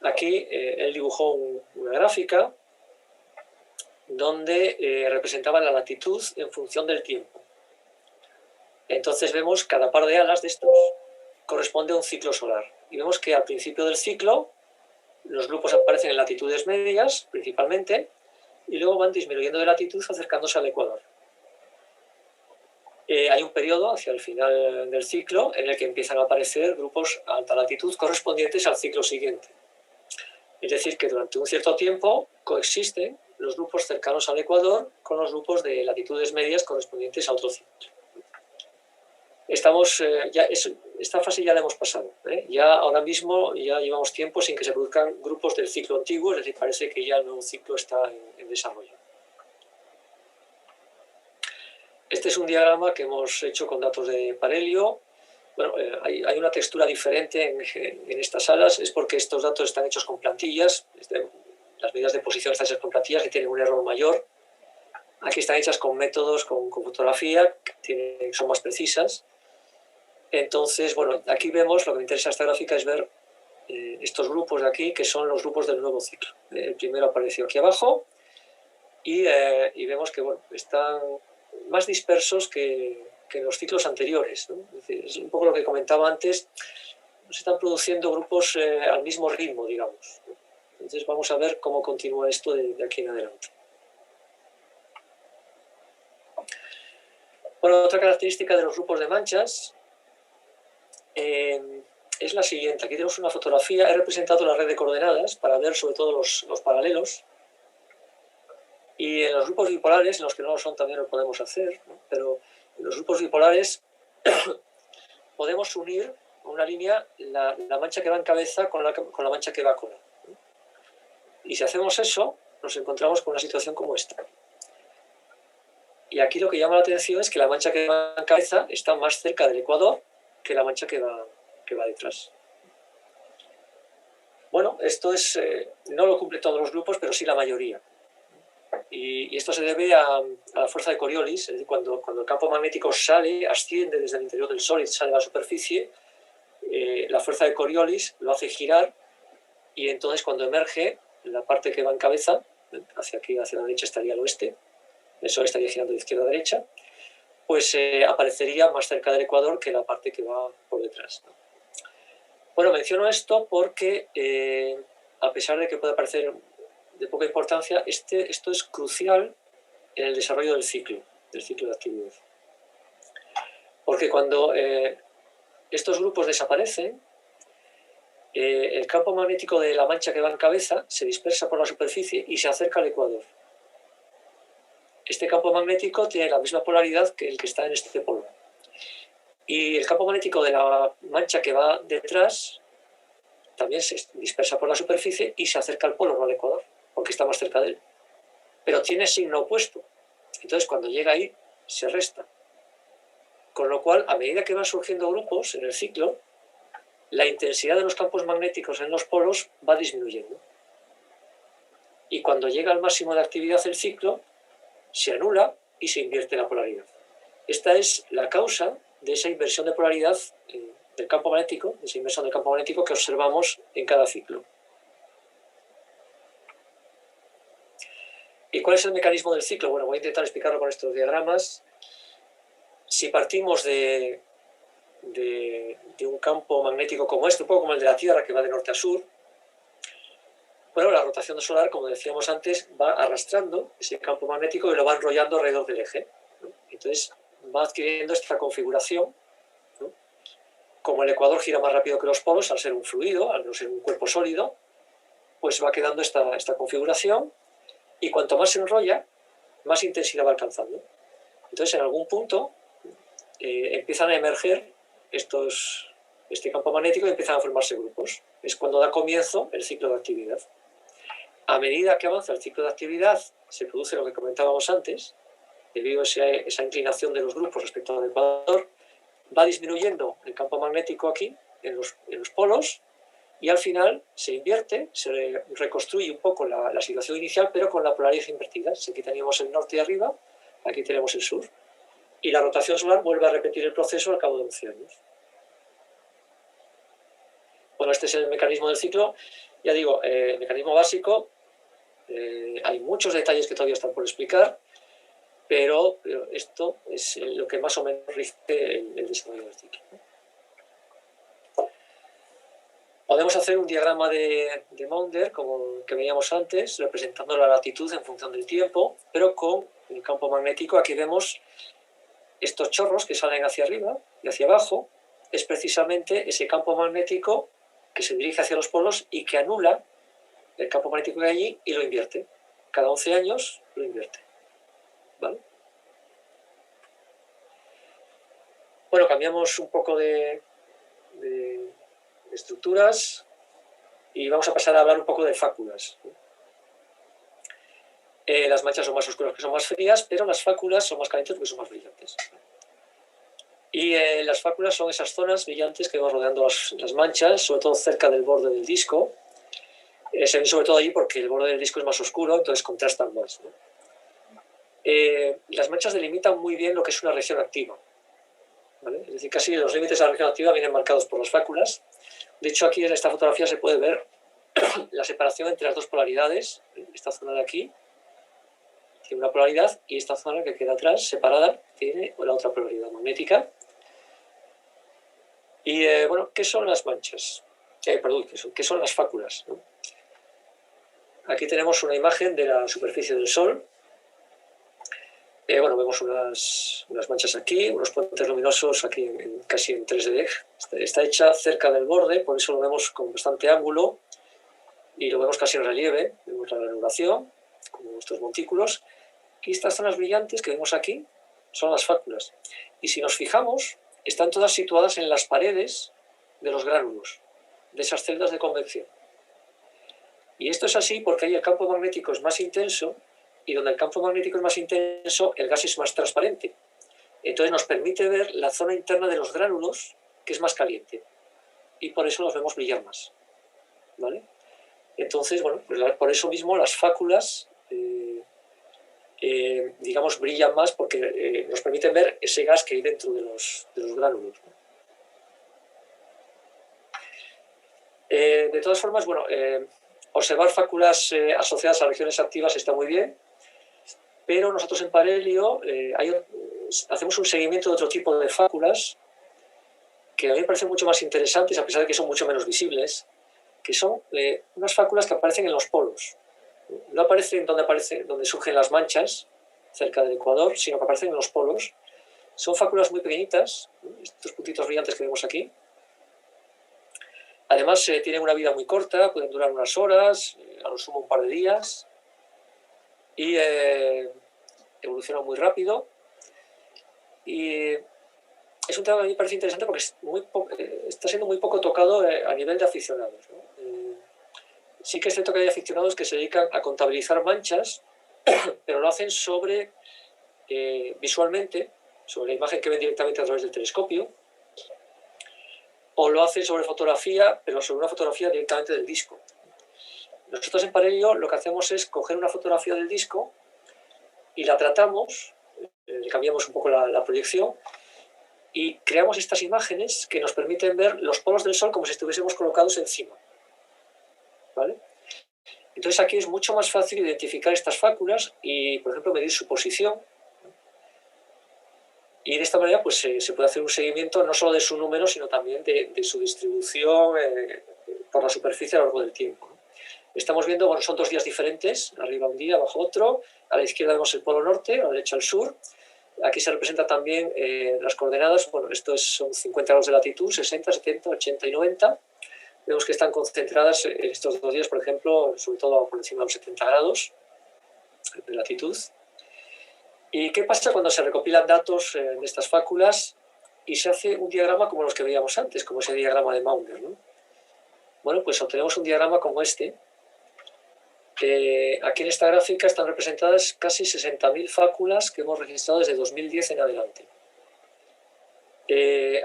aquí él dibujó una gráfica donde representaba la latitud en función del tiempo. Entonces vemos cada par de alas de estos corresponde a un ciclo solar. Y vemos que al principio del ciclo los grupos aparecen en latitudes medias, principalmente, y luego van disminuyendo de latitud acercándose al ecuador. Hay un periodo hacia el final del ciclo en el que empiezan a aparecer grupos a alta latitud correspondientes al ciclo siguiente. Es decir, que durante un cierto tiempo coexisten los grupos cercanos al ecuador con los grupos de latitudes medias correspondientes a otro ciclo. Esta fase ya la hemos pasado, ¿eh? Ya ahora mismo ya llevamos tiempo sin que se produzcan grupos del ciclo antiguo, es decir, parece que ya el nuevo ciclo está en desarrollo. Este es un diagrama que hemos hecho con datos de Parelio. Bueno, hay una textura diferente en estas salas, es porque estos datos están hechos con plantillas, las medidas de posición están hechas con plantillas que tienen un error mayor. Aquí están hechas con métodos, con fotografía, que son más precisas. Entonces, bueno, aquí vemos, lo que me interesa esta gráfica es ver estos grupos de aquí, que son los grupos del nuevo ciclo. El primero apareció aquí abajo y vemos que bueno, están más dispersos que en los ciclos anteriores, ¿no? Es decir, es un poco lo que comentaba antes, se están produciendo grupos al mismo ritmo, digamos. Entonces vamos a ver cómo continúa esto de aquí en adelante. Bueno, otra característica de los grupos de manchas es la siguiente. Aquí tenemos una fotografía. He representado la red de coordenadas para ver sobre todo los paralelos. Y en los grupos bipolares, en los que no lo son también lo podemos hacer, ¿no? Pero en los grupos bipolares podemos unir una línea, la mancha que va en cabeza con la mancha que va a cola. Y si hacemos eso, nos encontramos con una situación como esta. Y aquí lo que llama la atención es que la mancha que va en cabeza está más cerca del ecuador que la mancha que va detrás. Bueno, esto no lo cumple todos los grupos, pero sí la mayoría. Y esto se debe a la fuerza de Coriolis, es decir, cuando el campo magnético asciende desde el interior del Sol y sale a la superficie, la fuerza de Coriolis lo hace girar y entonces cuando emerge, la parte que va en cabeza, hacia aquí, hacia la derecha estaría el oeste, el Sol estaría girando de izquierda a derecha, pues aparecería más cerca del ecuador que la parte que va por detrás. Bueno, menciono esto porque, a pesar de que pueda parecer de poca importancia, esto es crucial en el desarrollo del ciclo de actividad. Porque cuando estos grupos desaparecen, el campo magnético de la mancha que va en cabeza se dispersa por la superficie y se acerca al ecuador. Este campo magnético tiene la misma polaridad que el que está en este polo. Y el campo magnético de la mancha que va detrás también se dispersa por la superficie y se acerca al polo, no al ecuador, porque está más cerca de él. Pero tiene signo opuesto. Entonces, cuando llega ahí, se resta. Con lo cual, a medida que van surgiendo grupos en el ciclo, la intensidad de los campos magnéticos en los polos va disminuyendo. Y cuando llega al máximo de actividad el ciclo, se anula y se invierte la polaridad. Esta es la causa de esa inversión de polaridad del campo magnético, de esa inversión del campo magnético que observamos en cada ciclo. ¿Y cuál es el mecanismo del ciclo? Bueno, voy a intentar explicarlo con estos diagramas. Si partimos de un campo magnético como este, un poco como el de la Tierra, que va de norte a sur, bueno, la rotación solar, como decíamos antes, va arrastrando ese campo magnético y lo va enrollando alrededor del eje, ¿no? Entonces va adquiriendo esta configuración, ¿no? Como el ecuador gira más rápido que los polos, al ser un fluido, al no ser un cuerpo sólido, pues va quedando esta configuración, y cuanto más se enrolla, más intensidad va alcanzando. Entonces, en algún punto, empiezan a emerger este campo magnético y empiezan a formarse grupos. Es cuando da comienzo el ciclo de actividad. A medida que avanza el ciclo de actividad, se produce lo que comentábamos antes, debido a esa inclinación de los grupos respecto al ecuador, va disminuyendo el campo magnético aquí, en los polos, y al final se invierte, se reconstruye un poco la situación inicial, pero con la polaridad invertida. Aquí teníamos el norte arriba, aquí tenemos el sur. Y la rotación solar vuelve a repetir el proceso al cabo de 11 años. Bueno, este es el mecanismo del ciclo. Ya digo, el mecanismo básico, hay muchos detalles que todavía están por explicar, pero esto es lo que más o menos rige el desarrollo del ciclo. Podemos hacer un diagrama de Maunder, como el que veíamos antes, representando la latitud en función del tiempo, pero con el campo magnético. Aquí vemos estos chorros que salen hacia arriba y hacia abajo. Es precisamente ese campo magnético que se dirige hacia los polos y que anula el campo magnético que hay allí y lo invierte. Cada 11 años lo invierte. ¿Vale? Bueno, cambiamos un poco de estructuras y vamos a pasar a hablar un poco de fáculas. Las manchas son más oscuras porque son más frías, pero las fáculas son más calientes porque son más brillantes. Y las fáculas son esas zonas brillantes que van rodeando las manchas, sobre todo cerca del borde del disco. Se ven sobre todo allí porque el borde del disco es más oscuro, entonces contrastan más, ¿no? Las manchas delimitan muy bien lo que es una región activa, ¿vale? Es decir, casi los límites de la región activa vienen marcados por las fáculas. De hecho, aquí en esta fotografía se puede ver la separación entre las dos polaridades. Esta zona de aquí tiene una polaridad y esta zona que queda atrás, separada, tiene la otra polaridad magnética. Y bueno, ¿qué son las manchas? Perdón, ¿qué son las fáculas, ¿no? Aquí tenemos una imagen de la superficie del Sol. Bueno, vemos unas manchas aquí, unos puentes luminosos aquí casi en 3D. Está hecha cerca del borde, por eso lo vemos con bastante ángulo y lo vemos casi en relieve. Vemos la granulación, como estos montículos. Y estas zonas brillantes que vemos aquí son las fáculas. Y si nos fijamos, están todas situadas en las paredes de los gránulos, de esas celdas de convección. Y esto es así porque ahí el campo magnético es más intenso, y donde el campo magnético es más intenso, el gas es más transparente. Entonces nos permite ver la zona interna de los gránulos, que es más caliente. Y por eso los vemos brillar más. ¿Vale? Entonces, bueno, pues por eso mismo las fáculas, digamos, brillan más porque nos permiten ver ese gas que hay dentro de los gránulos. De todas formas, bueno, observar fáculas asociadas a regiones activas está muy bien, pero nosotros en Parelio hacemos un seguimiento de otro tipo de fáculas que a mí me parecen mucho más interesantes, a pesar de que son mucho menos visibles, que son unas fáculas que aparecen en los polos. No aparecen donde surgen las manchas, cerca del ecuador, sino que aparecen en los polos. Son fáculas muy pequeñitas, estos puntitos brillantes que vemos aquí. Además, tienen una vida muy corta, pueden durar unas horas, a lo sumo un par de días, y evolucionan muy rápido. Y es un tema que a mí me parece interesante porque está siendo muy poco tocado a nivel de aficionados, ¿no? Sí que es cierto que hay aficionados que se dedican a contabilizar manchas, pero lo hacen visualmente, sobre la imagen que ven directamente a través del telescopio, o lo hacen sobre fotografía, pero sobre una fotografía directamente del disco. Nosotros en Parelio lo que hacemos es coger una fotografía del disco y la tratamos, le cambiamos un poco la proyección y creamos estas imágenes que nos permiten ver los polos del Sol como si estuviésemos colocados encima. ¿Vale? Entonces aquí es mucho más fácil identificar estas fáculas y, por ejemplo, medir su posición. Y de esta manera pues, se puede hacer un seguimiento no solo de su número, sino también de su distribución por la superficie a lo largo del tiempo. Estamos viendo, bueno, son 2 días diferentes, arriba un día, abajo otro. A la izquierda vemos el polo norte, a la derecha el sur. Aquí se representan también las coordenadas. Bueno, esto son 50 grados de latitud, 60, 70, 80 y 90. Vemos que están concentradas en estos 2 días, por ejemplo, sobre todo por encima de los 70 grados de latitud. ¿Y qué pasa cuando se recopilan datos de estas fáculas y se hace un diagrama como los que veíamos antes, como ese diagrama de Maunder, ¿no? Bueno, pues obtenemos un diagrama como este. Aquí en esta gráfica están representadas casi 60.000 fáculas que hemos registrado desde 2010 en adelante.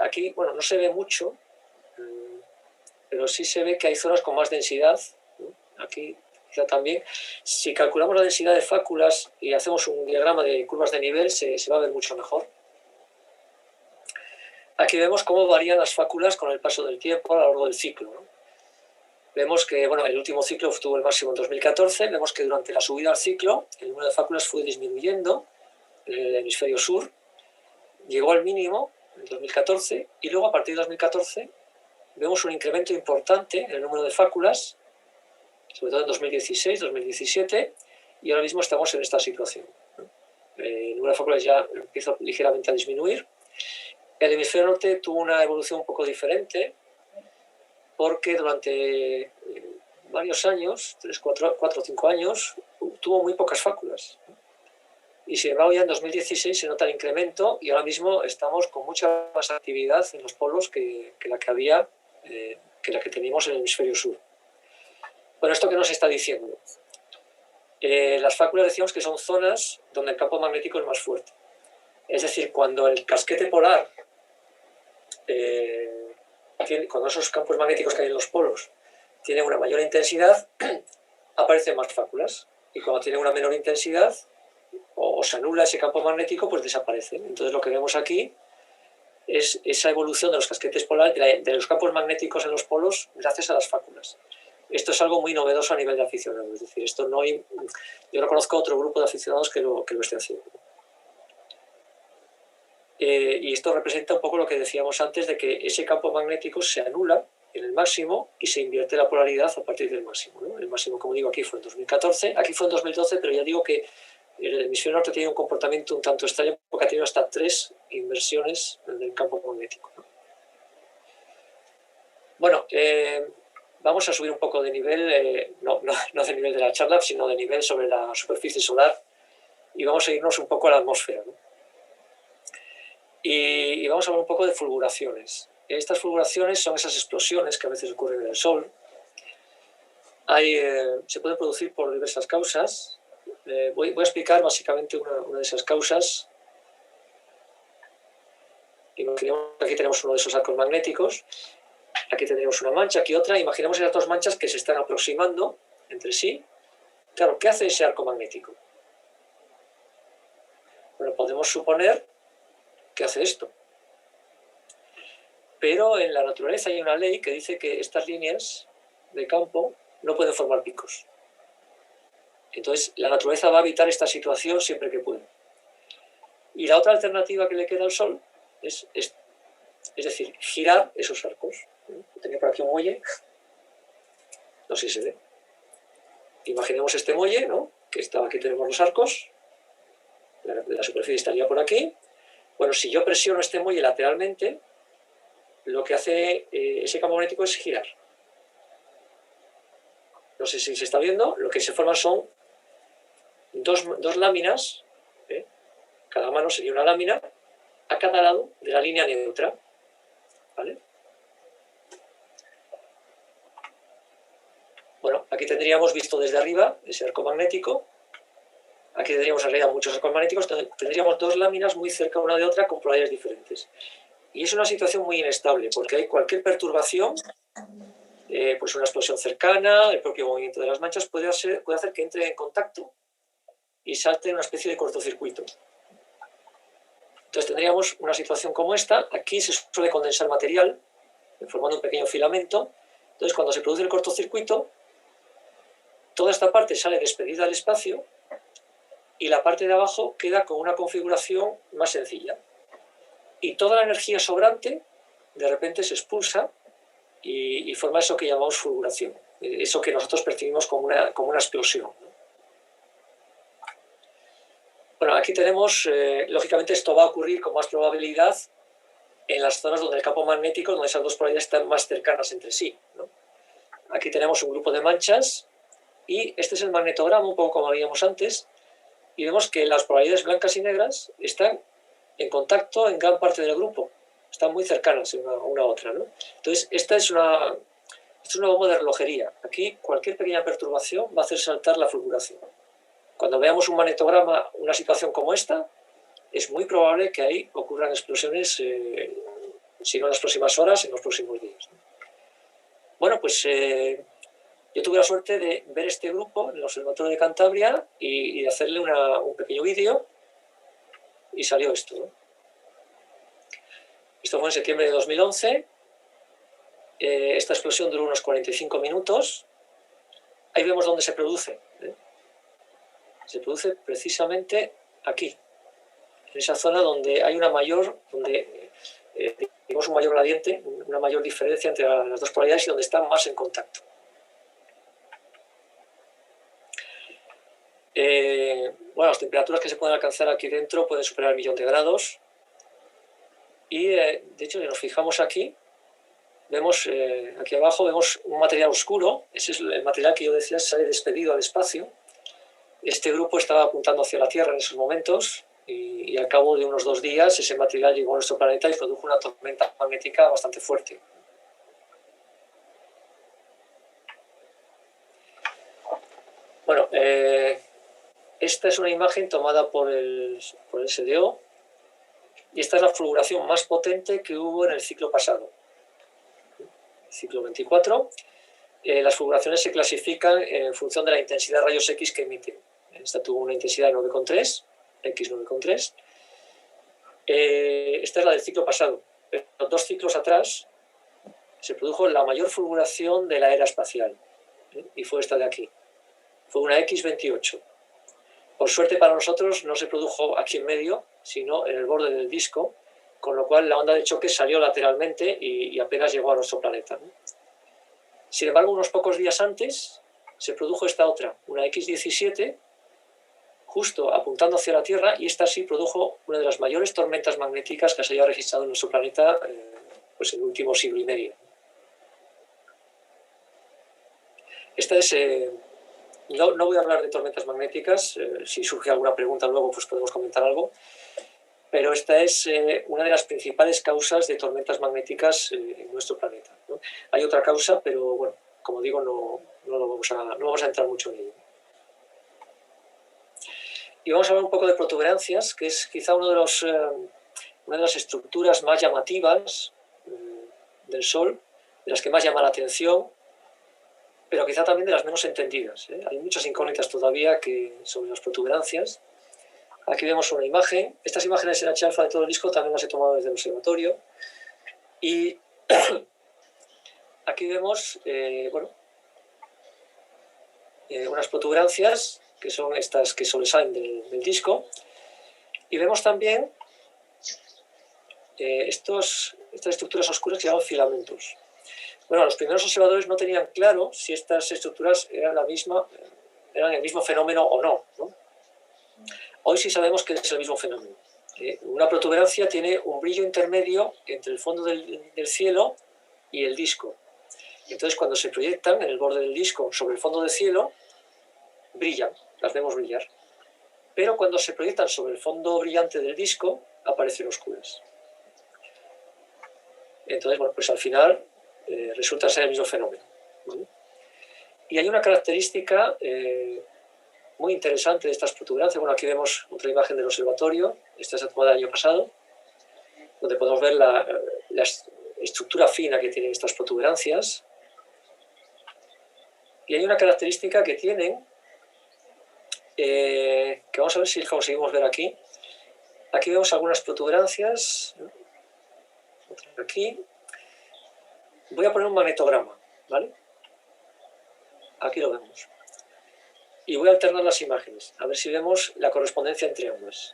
Aquí, bueno, no se ve mucho, pero sí se ve que hay zonas con más densidad, ¿no? Aquí quizá también. Si calculamos la densidad de fáculas y hacemos un diagrama de curvas de nivel, se va a ver mucho mejor. Aquí vemos cómo varían las fáculas con el paso del tiempo a lo largo del ciclo, ¿no? Vemos que, bueno, el último ciclo tuvo el máximo en 2014. Vemos que durante la subida al ciclo el número de fáculas fue disminuyendo en el hemisferio sur. Llegó al mínimo en 2014 y luego a partir de 2014 vemos un incremento importante en el número de fáculas, sobre todo en 2016, 2017, y ahora mismo estamos en esta situación. El número de fáculas ya empieza ligeramente a disminuir. El hemisferio norte tuvo una evolución un poco diferente, porque durante varios años, 3, 4 o 5 años, tuvo muy pocas fáculas. Y sin embargo ya en 2016 se nota el incremento y ahora mismo estamos con mucha más actividad en los polos que la que teníamos en el hemisferio sur. Bueno, ¿esto qué nos está diciendo? Las fáculas decíamos que son zonas donde el campo magnético es más fuerte. Es decir, cuando el casquete polar, cuando esos campos magnéticos que hay en los polos tienen una mayor intensidad, aparecen más fáculas. Y cuando tienen una menor intensidad, o se anula ese campo magnético, pues desaparecen. Entonces lo que vemos aquí es esa evolución de los casquetes polares, de los campos magnéticos en los polos, gracias a las fáculas. Esto es algo muy novedoso a nivel de aficionados. Es decir, esto no hay, yo no conozco otro grupo de aficionados que lo esté haciendo. Y esto representa un poco lo que decíamos antes de que ese campo magnético se anula en el máximo y se invierte la polaridad a partir del máximo, ¿no? El máximo, como digo, aquí fue en 2014, aquí fue en 2012, pero ya digo que el hemisferio norte tiene un comportamiento un tanto extraño porque ha tenido hasta 3 inversiones del campo magnético. Bueno, vamos a subir un poco de nivel, no de nivel de la charla, sino de nivel sobre la superficie solar, y vamos a irnos un poco a la atmósfera, ¿no? Y vamos a hablar un poco de fulguraciones. Estas fulguraciones son esas explosiones que a veces ocurren en el Sol. Se pueden producir por diversas causas. Voy a explicar básicamente una de esas causas. Imaginemos que aquí tenemos uno de esos arcos magnéticos. Aquí tendríamos una mancha, aquí otra. Imaginemos esas dos manchas que se están aproximando entre sí. Claro, ¿qué hace ese arco magnético? Bueno, podemos suponer que hace esto. Pero en la naturaleza hay una ley que dice que estas líneas de campo no pueden formar picos. Entonces, la naturaleza va a evitar esta situación siempre que puede. Y la otra alternativa que le queda al Sol es decir, girar esos arcos. Tenía por aquí un muelle, no sé si se ve. Imaginemos este muelle, ¿no? Que aquí tenemos los arcos, la superficie estaría por aquí. Bueno, si yo presiono este muelle lateralmente, lo que hace ese campo magnético es girar. No sé si se está viendo, lo que se forman son dos láminas, cada mano sería una lámina, a cada lado de la línea neutra, ¿vale? Bueno, aquí tendríamos visto desde arriba ese arco magnético. Aquí tendríamos arriba muchos arcos magnéticos. Tendríamos dos láminas muy cerca una de otra con probabilidades diferentes. Y es una situación muy inestable porque hay cualquier perturbación, pues una explosión cercana, el propio movimiento de las manchas puede hacer que entre en contacto y salte una especie de cortocircuito. Entonces tendríamos una situación como esta. Aquí se suele condensar material formando un pequeño filamento. Entonces cuando se produce el cortocircuito, toda esta parte sale despedida al espacio y la parte de abajo queda con una configuración más sencilla. Y toda la energía sobrante de repente se expulsa y forma eso que llamamos fulguración, eso que nosotros percibimos como una explosión. Bueno, aquí tenemos, lógicamente esto va a ocurrir con más probabilidad en las zonas donde el campo magnético, donde esas dos probabilidades están más cercanas entre sí, ¿no? Aquí tenemos un grupo de manchas y este es el magnetograma, un poco como veíamos antes, y vemos que las probabilidades blancas y negras están en contacto en gran parte del grupo, están muy cercanas una a otra, ¿no? Entonces, esta es una bomba de relojería. Aquí cualquier pequeña perturbación va a hacer saltar la fulguración. Cuando veamos un magnetograma, una situación como esta, es muy probable que ahí ocurran explosiones, si no en las próximas horas, en los próximos días. Bueno, pues yo tuve la suerte de ver este grupo en el Observatorio de Cantabria y de hacerle un pequeño vídeo y salió esto, ¿no? Esto fue en septiembre de 2011. Esta explosión duró unos 45 minutos. Ahí vemos dónde se produce. Se produce precisamente aquí, en esa zona donde hay digamos un mayor gradiente, una mayor diferencia entre las dos polaridades y donde están más en contacto. Bueno, las temperaturas que se pueden alcanzar aquí dentro pueden superar el 1.000.000 de grados. Y de hecho, si nos fijamos aquí, vemos aquí abajo vemos un material oscuro. Ese es el material que yo decía sale despedido al espacio. Este grupo estaba apuntando hacia la Tierra en esos momentos y al cabo de unos 2 días ese material llegó a nuestro planeta y produjo una tormenta magnética bastante fuerte. Bueno, esta es una imagen tomada por el SDO y esta es la fulguración más potente que hubo en el ciclo pasado, el ciclo 24. Las fulguraciones se clasifican en función de la intensidad de rayos X que emiten. Esta tuvo una intensidad de 9,3, X 9,3. Esta es la del ciclo pasado. Pero 2 ciclos atrás se produjo la mayor fulguración de la era espacial, y fue esta de aquí. Fue una X28. Por suerte para nosotros no se produjo aquí en medio, sino en el borde del disco, con lo cual la onda de choque salió lateralmente y apenas llegó a nuestro planeta, ¿no? Sin embargo, unos pocos días antes se produjo esta otra, una X17, justo apuntando hacia la Tierra, y esta sí produjo una de las mayores tormentas magnéticas que se haya registrado en nuestro planeta pues en el último siglo y medio. Esta es... no voy a hablar de tormentas magnéticas, si surge alguna pregunta luego pues podemos comentar algo, pero esta es una de las principales causas de tormentas magnéticas en nuestro planeta, ¿no? Hay otra causa, pero bueno, como digo, no vamos a entrar mucho en ello. Y vamos a hablar un poco de protuberancias, que es quizá una de las estructuras más llamativas del Sol, de las que más llama la atención, pero quizá también de las menos entendidas, ¿eh? Hay muchas incógnitas todavía sobre las protuberancias. Aquí vemos una imagen. Estas imágenes en H-alfa de todo el disco también las he tomado desde el observatorio. Y aquí vemos unas protuberancias, que son estas que sobresalen del disco. Y vemos también estas estructuras oscuras que se llaman filamentos. Bueno, los primeros observadores no tenían claro si estas estructuras eran el mismo fenómeno o no, ¿no? Hoy sí sabemos que es el mismo fenómeno. Una protuberancia tiene un brillo intermedio entre el fondo del cielo y el disco. Entonces, cuando se proyectan en el borde del disco sobre el fondo del cielo, brillan, las vemos brillar. Pero cuando se proyectan sobre el fondo brillante del disco, aparecen oscuras. Entonces, bueno, pues al final resulta ser el mismo fenómeno, ¿vale? Y hay una característica muy interesante de estas protuberancias. Bueno, aquí vemos otra imagen del observatorio. Esta se tomó el año pasado, donde podemos ver la estructura fina que tienen estas protuberancias. Y hay una característica que tienen, que vamos a ver si conseguimos ver aquí. Aquí vemos algunas protuberancias. Otra aquí. Voy a poner un magnetograma, ¿vale? Aquí lo vemos. Y voy a alternar las imágenes, a ver si vemos la correspondencia entre ambas.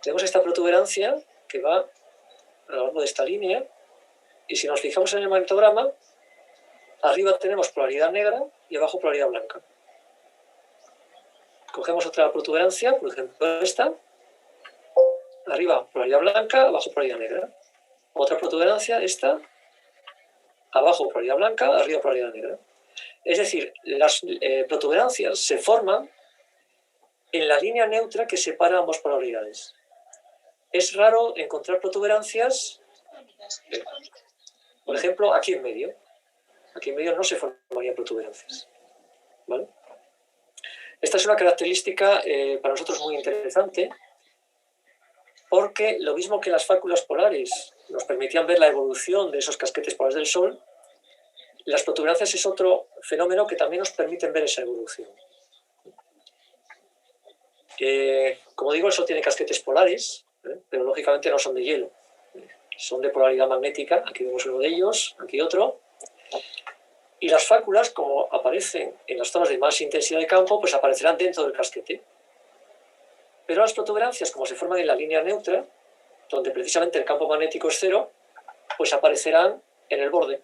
Tenemos esta protuberancia que va a lo largo de esta línea, y si nos fijamos en el magnetograma, arriba tenemos polaridad negra y abajo polaridad blanca. Cogemos otra protuberancia, por ejemplo esta, arriba polaridad blanca, abajo polaridad negra. Otra protuberancia, esta, abajo polaridad blanca, arriba polaridad negra. Es decir, las protuberancias se forman en la línea neutra que separa ambas polaridades. Es raro encontrar protuberancias, por ejemplo, aquí en medio. Aquí en medio no se formarían protuberancias, ¿vale? Esta es una característica para nosotros muy interesante, porque lo mismo que las fáculas polares nos permitían ver la evolución de esos casquetes polares del Sol, las protuberancias es otro fenómeno que también nos permiten ver esa evolución. Como digo, el Sol tiene casquetes polares, pero lógicamente no son de hielo. Son de polaridad magnética. Aquí vemos uno de ellos, aquí otro. Y las fáculas, como aparecen en las zonas de más intensidad de campo, pues aparecerán dentro del casquete. Pero las protuberancias, como se forman en la línea neutra, donde precisamente el campo magnético es cero, pues aparecerán en el borde.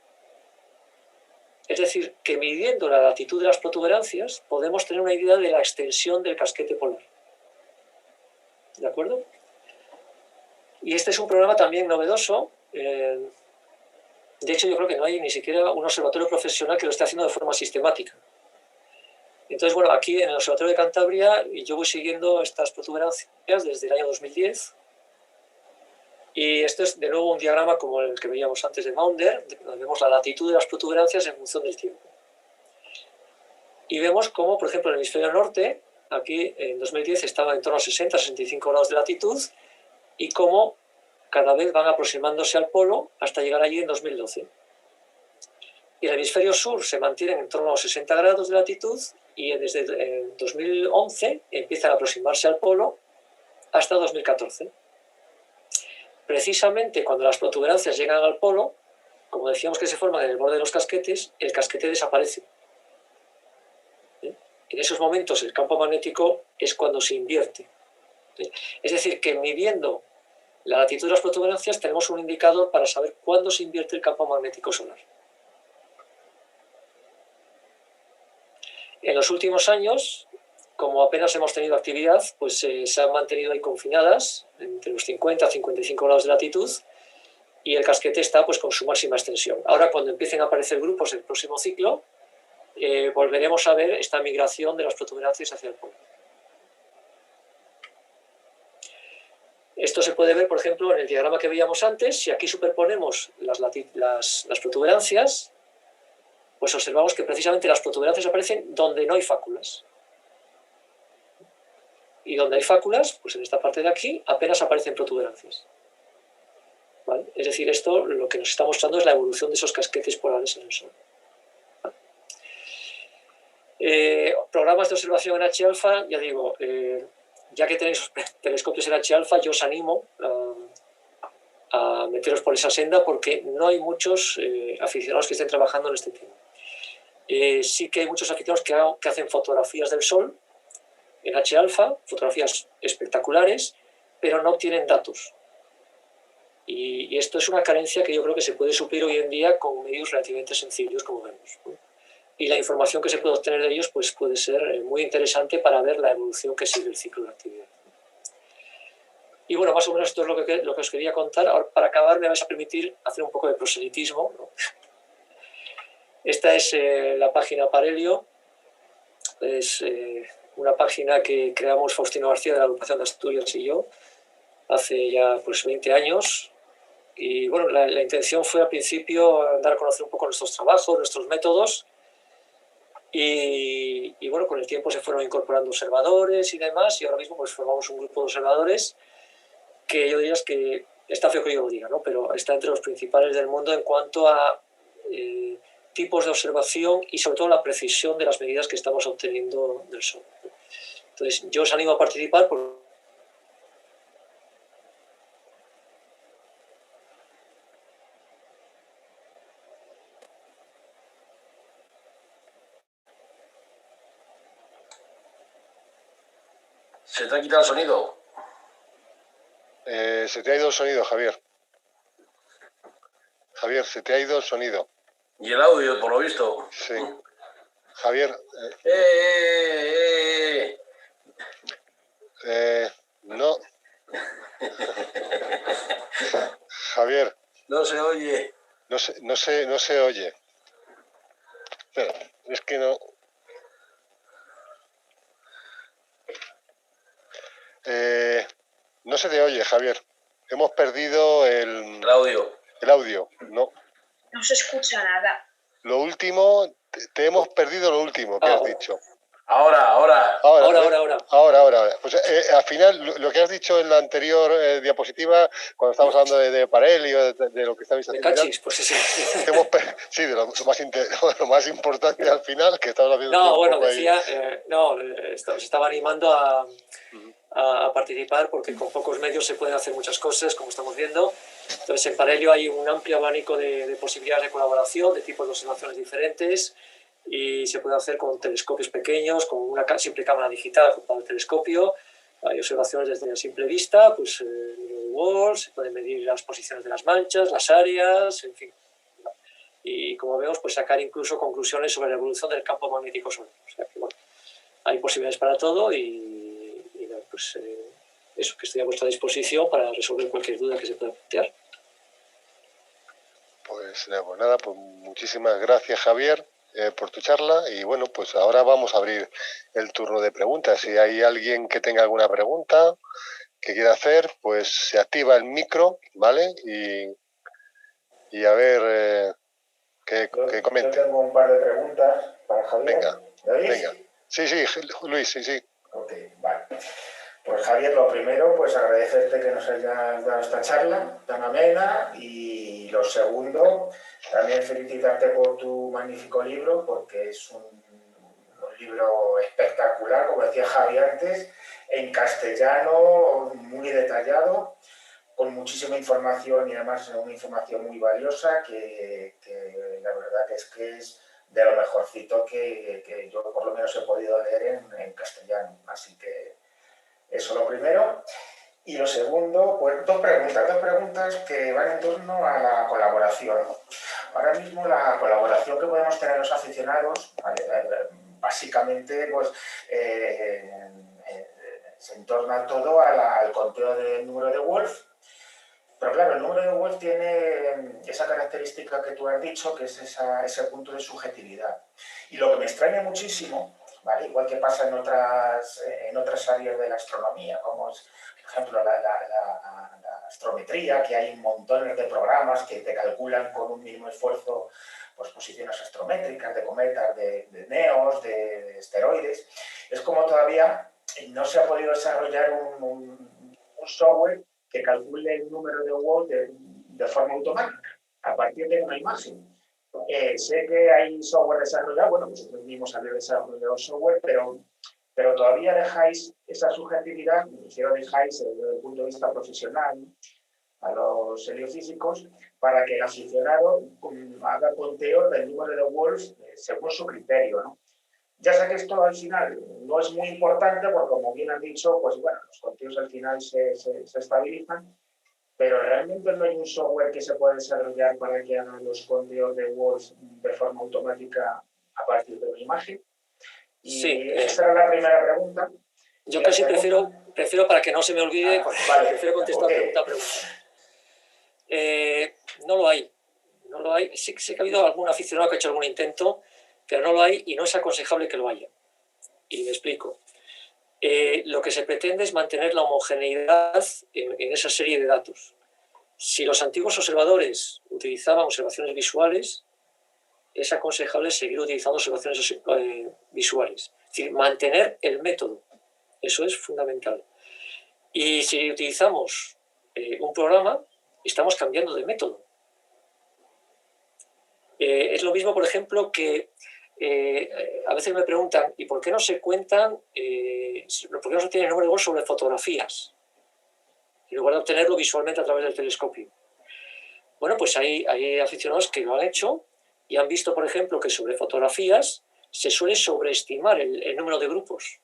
Es decir, que midiendo la latitud de las protuberancias podemos tener una idea de la extensión del casquete polar. ¿De acuerdo? Y este es un programa también novedoso. De hecho, yo creo que no hay ni siquiera un observatorio profesional que lo esté haciendo de forma sistemática. Entonces, bueno, aquí en el Observatorio de Cantabria yo voy siguiendo estas protuberancias desde el año 2010. Y esto es de nuevo un diagrama como el que veíamos antes de Maunder, donde vemos la latitud de las protuberancias en función del tiempo. Y vemos cómo, por ejemplo, en el hemisferio norte, aquí en 2010 estaba en torno a 60-65 grados de latitud, y cómo cada vez van aproximándose al polo hasta llegar allí en 2012. Y el hemisferio sur se mantiene en torno a los 60 grados de latitud, y desde 2011 empiezan a aproximarse al polo hasta 2014. Precisamente cuando las protuberancias llegan al polo, como decíamos que se forman en el borde de los casquetes, el casquete desaparece. En esos momentos el campo magnético es cuando se invierte. Es decir, que midiendo la latitud de las protuberancias tenemos un indicador para saber cuándo se invierte el campo magnético solar. En los últimos años, como apenas hemos tenido actividad, pues se han mantenido ahí confinadas entre los 50 a 55 grados de latitud y el casquete está pues con su máxima extensión. Ahora, cuando empiecen a aparecer grupos en el próximo ciclo, volveremos a ver esta migración de las protuberancias hacia el polo. Esto se puede ver, por ejemplo, en el diagrama que veíamos antes. Si aquí superponemos las protuberancias, pues observamos que precisamente las protuberancias aparecen donde no hay fáculas. Y donde hay fáculas, pues en esta parte de aquí, apenas aparecen protuberancias. ¿Vale? Es decir, esto lo que nos está mostrando es la evolución de esos casquetes polares en el Sol. Programas de observación en H-alfa, ya digo, ya que tenéis telescopios en H-alfa, yo os animo a meteros por esa senda porque no hay muchos aficionados que estén trabajando en este tema. Sí que hay muchos aficionados que hacen fotografías del Sol en H-alfa, fotografías espectaculares, pero no obtienen datos. Y esto es una carencia que yo creo que se puede suplir hoy en día con medios relativamente sencillos, como vemos, ¿no? Y la información que se puede obtener de ellos pues puede ser muy interesante para ver la evolución que sigue el ciclo de actividad. Y bueno, más o menos esto es lo que os quería contar. Ahora, para acabar, me vais a permitir hacer un poco de proselitismo, ¿no? Esta es la página Parelio. Es una página que creamos Faustino García de la Agrupación de Asturias y yo hace ya pues 20 años. Y bueno, la intención fue al principio dar a conocer un poco nuestros trabajos, nuestros métodos. Y bueno, con el tiempo se fueron incorporando observadores y demás, y ahora mismo pues formamos un grupo de observadores que yo diría que está feo que yo lo diga, ¿no? Pero está entre los principales del mundo en cuanto a tipos de observación y sobre todo la precisión de las medidas que estamos obteniendo del Sol. Entonces, yo os animo a participar porque
¿Se te ha quitado el sonido?
Se te ha ido el sonido, Javier. Javier, se te ha ido el sonido.
Y el audio, por lo visto.
Sí. Javier. No. Javier.
No se oye.
No se oye. Espera, es que no. No se te oye, Javier. Hemos perdido el
audio.
El audio, no.
No se escucha nada.
Lo último, te hemos perdido lo último que has dicho.
Ahora.
Pues al final, lo que has dicho en la anterior diapositiva, cuando estábamos hablando de Parelio, de lo que estabais haciendo.
De cachis, pues sí.
Sí, de lo más importante al final, que estabas haciendo.
No, bueno, decía, os estaba animando a participar porque con pocos medios se pueden hacer muchas cosas, como estamos viendo. Entonces, en Parelio hay un amplio abanico de posibilidades de colaboración, de tipos de observaciones diferentes, y se puede hacer con telescopios pequeños, con una simple cámara digital para el telescopio. Hay observaciones desde la simple vista, pues World, se pueden medir las posiciones de las manchas, las áreas, en fin. Y como vemos, pues sacar incluso conclusiones sobre la evolución del campo magnético solar. O sea que, bueno, hay posibilidades para todo y pues eso, que estoy a vuestra disposición para resolver cualquier duda que se pueda plantear.
Pues nada, pues muchísimas gracias, Javier, por tu charla. Y bueno, pues ahora vamos a abrir el turno de preguntas. Si hay alguien que tenga alguna pregunta que quiera hacer, pues se activa el micro, ¿vale? Y a ver que comente.
Yo tengo un par de preguntas para Javier.
Venga. Sí, Luis, sí.
Ok, vale. Pues Javier, lo primero, pues agradecerte que nos hayas dado esta charla tan amena, y lo segundo, también felicitarte por tu magnífico libro, porque es un libro espectacular, como decía Javier antes, en castellano, muy detallado, con muchísima información y además una información muy valiosa que la verdad que es de lo mejorcito que yo por lo menos he podido leer en castellano. Así que eso lo primero. Y lo segundo, pues dos preguntas que van en torno a la colaboración. Ahora mismo la colaboración que podemos tener los aficionados, ¿vale? básicamente pues, se entorna todo al conteo del número de Wolf. Pero claro, el número de Wolf tiene esa característica que tú has dicho, que es ese punto de subjetividad. Y lo que me extraña muchísimo, ¿vale? Igual que pasa en otras áreas de la astronomía, como es, por ejemplo, la astrometría, que hay montones de programas que te calculan con un mínimo esfuerzo pues, posiciones astrométricas de cometas, de neos, de esteroides. Es como todavía no se ha podido desarrollar un software que calcule el número de Wolf de forma automática, a partir de una imagen. Sé que hay software desarrollado, bueno, vosotros mismos habéis desarrollado software, pero todavía dejáis esa subjetividad, si lo dejáis desde el punto de vista profesional, a los heliofísicos, para que el aficionado haga conteo del número de Wolf según su criterio, ¿no? Ya sé que esto al final no es muy importante, porque como bien has dicho, pues bueno, los conteos al final se estabilizan, pero realmente no hay un software que se pueda desarrollar para que hagan los conteos de Wolf de forma automática a partir de una imagen. Y
sí,
esta era la primera pregunta.
Yo casi prefiero, para que no se me olvide,
vale,
prefiero contestar pregunta a pregunta. No lo hay. No lo hay. Sí que ha habido algún aficionado que ha hecho algún intento, pero no lo hay y no es aconsejable que lo haya. Y me explico. Lo que se pretende es mantener la homogeneidad en esa serie de datos. Si los antiguos observadores utilizaban observaciones visuales, es aconsejable seguir utilizando observaciones visuales. Es decir, mantener el método. Eso es fundamental. Y si utilizamos un programa, estamos cambiando de método. Es lo mismo, por ejemplo, que a veces me preguntan, ¿y por qué no se cuentan, por qué no se tiene el número de Wolf sobre fotografías? En lugar de obtenerlo visualmente a través del telescopio. Bueno, pues hay aficionados que lo han hecho y han visto, por ejemplo, que sobre fotografías se suele sobreestimar el número de grupos.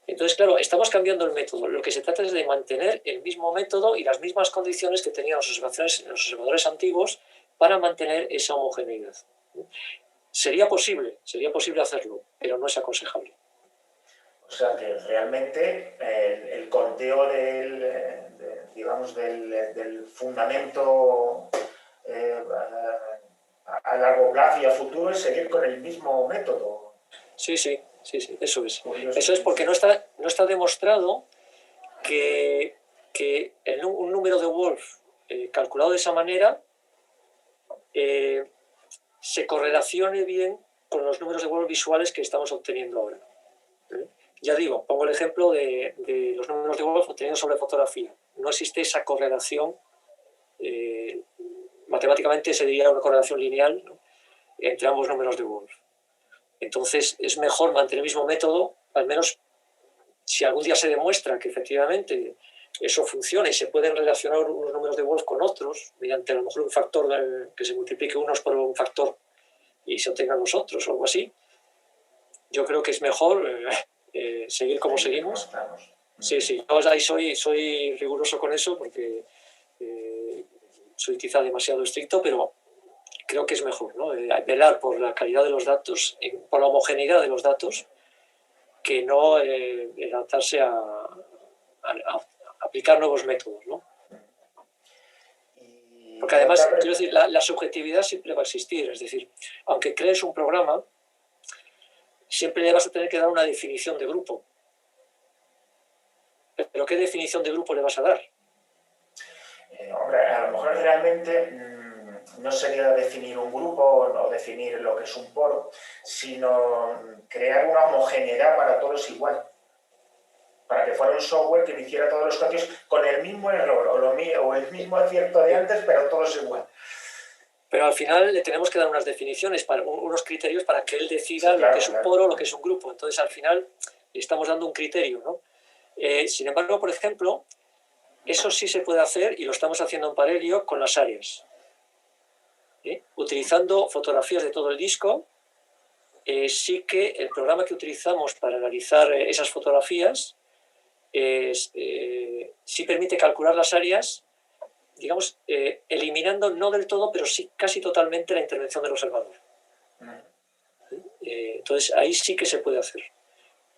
Entonces, claro, estamos cambiando el método. Lo que se trata es de mantener el mismo método y las mismas condiciones que tenían los observadores antiguos para mantener esa homogeneidad. Sería posible hacerlo, pero no es aconsejable.
O sea que realmente el conteo del fundamento a largo plazo y a futuro es seguir con el mismo método.
Sí, eso es. Eso es porque no está demostrado que un número de Wolf calculado de esa manera se correlacione bien con los números de Wolf visuales que estamos obteniendo ahora. Ya digo, pongo el ejemplo de los números de Wolf obtenidos sobre fotografía. No existe esa correlación, matemáticamente se diría una correlación lineal, ¿no?, entre ambos números de Wolf. Entonces es mejor mantener el mismo método, al menos si algún día se demuestra que efectivamente eso funciona y se pueden relacionar unos números de Wolf con otros, mediante a lo mejor un factor que se multiplique unos por un factor y se obtengan los otros o algo así. Yo creo que es mejor seguir como seguimos. Sí, yo ahí soy riguroso con eso porque soy quizá demasiado estricto, pero creo que es mejor, ¿no? Velar por la calidad de los datos, por la homogeneidad de los datos, que no lanzarse a aplicar nuevos métodos, ¿no? Porque además, quiero decir, la subjetividad siempre va a existir. Es decir, aunque crees un programa, siempre le vas a tener que dar una definición de grupo. ¿Pero qué definición de grupo le vas a dar?
Hombre, a lo mejor realmente no sería definir un grupo o definir lo que es un poro, sino crear una homogeneidad para todos igual. Para que fuera un software que hiciera todos los cambios con el mismo error o el mismo acierto de antes, pero todos igual.
Pero al final le tenemos que dar unas definiciones, unos criterios para que él decida lo que es un poro, lo que es un grupo. Entonces, al final, le estamos dando un criterio, ¿no? Sin embargo, por ejemplo, eso sí se puede hacer, y lo estamos haciendo en Parelio, con las áreas. Utilizando fotografías de todo el disco, sí que el programa que utilizamos para analizar esas fotografías sí permite calcular las áreas, digamos, eliminando no del todo, pero sí casi totalmente la intervención del observador. Entonces ahí sí que se puede hacer.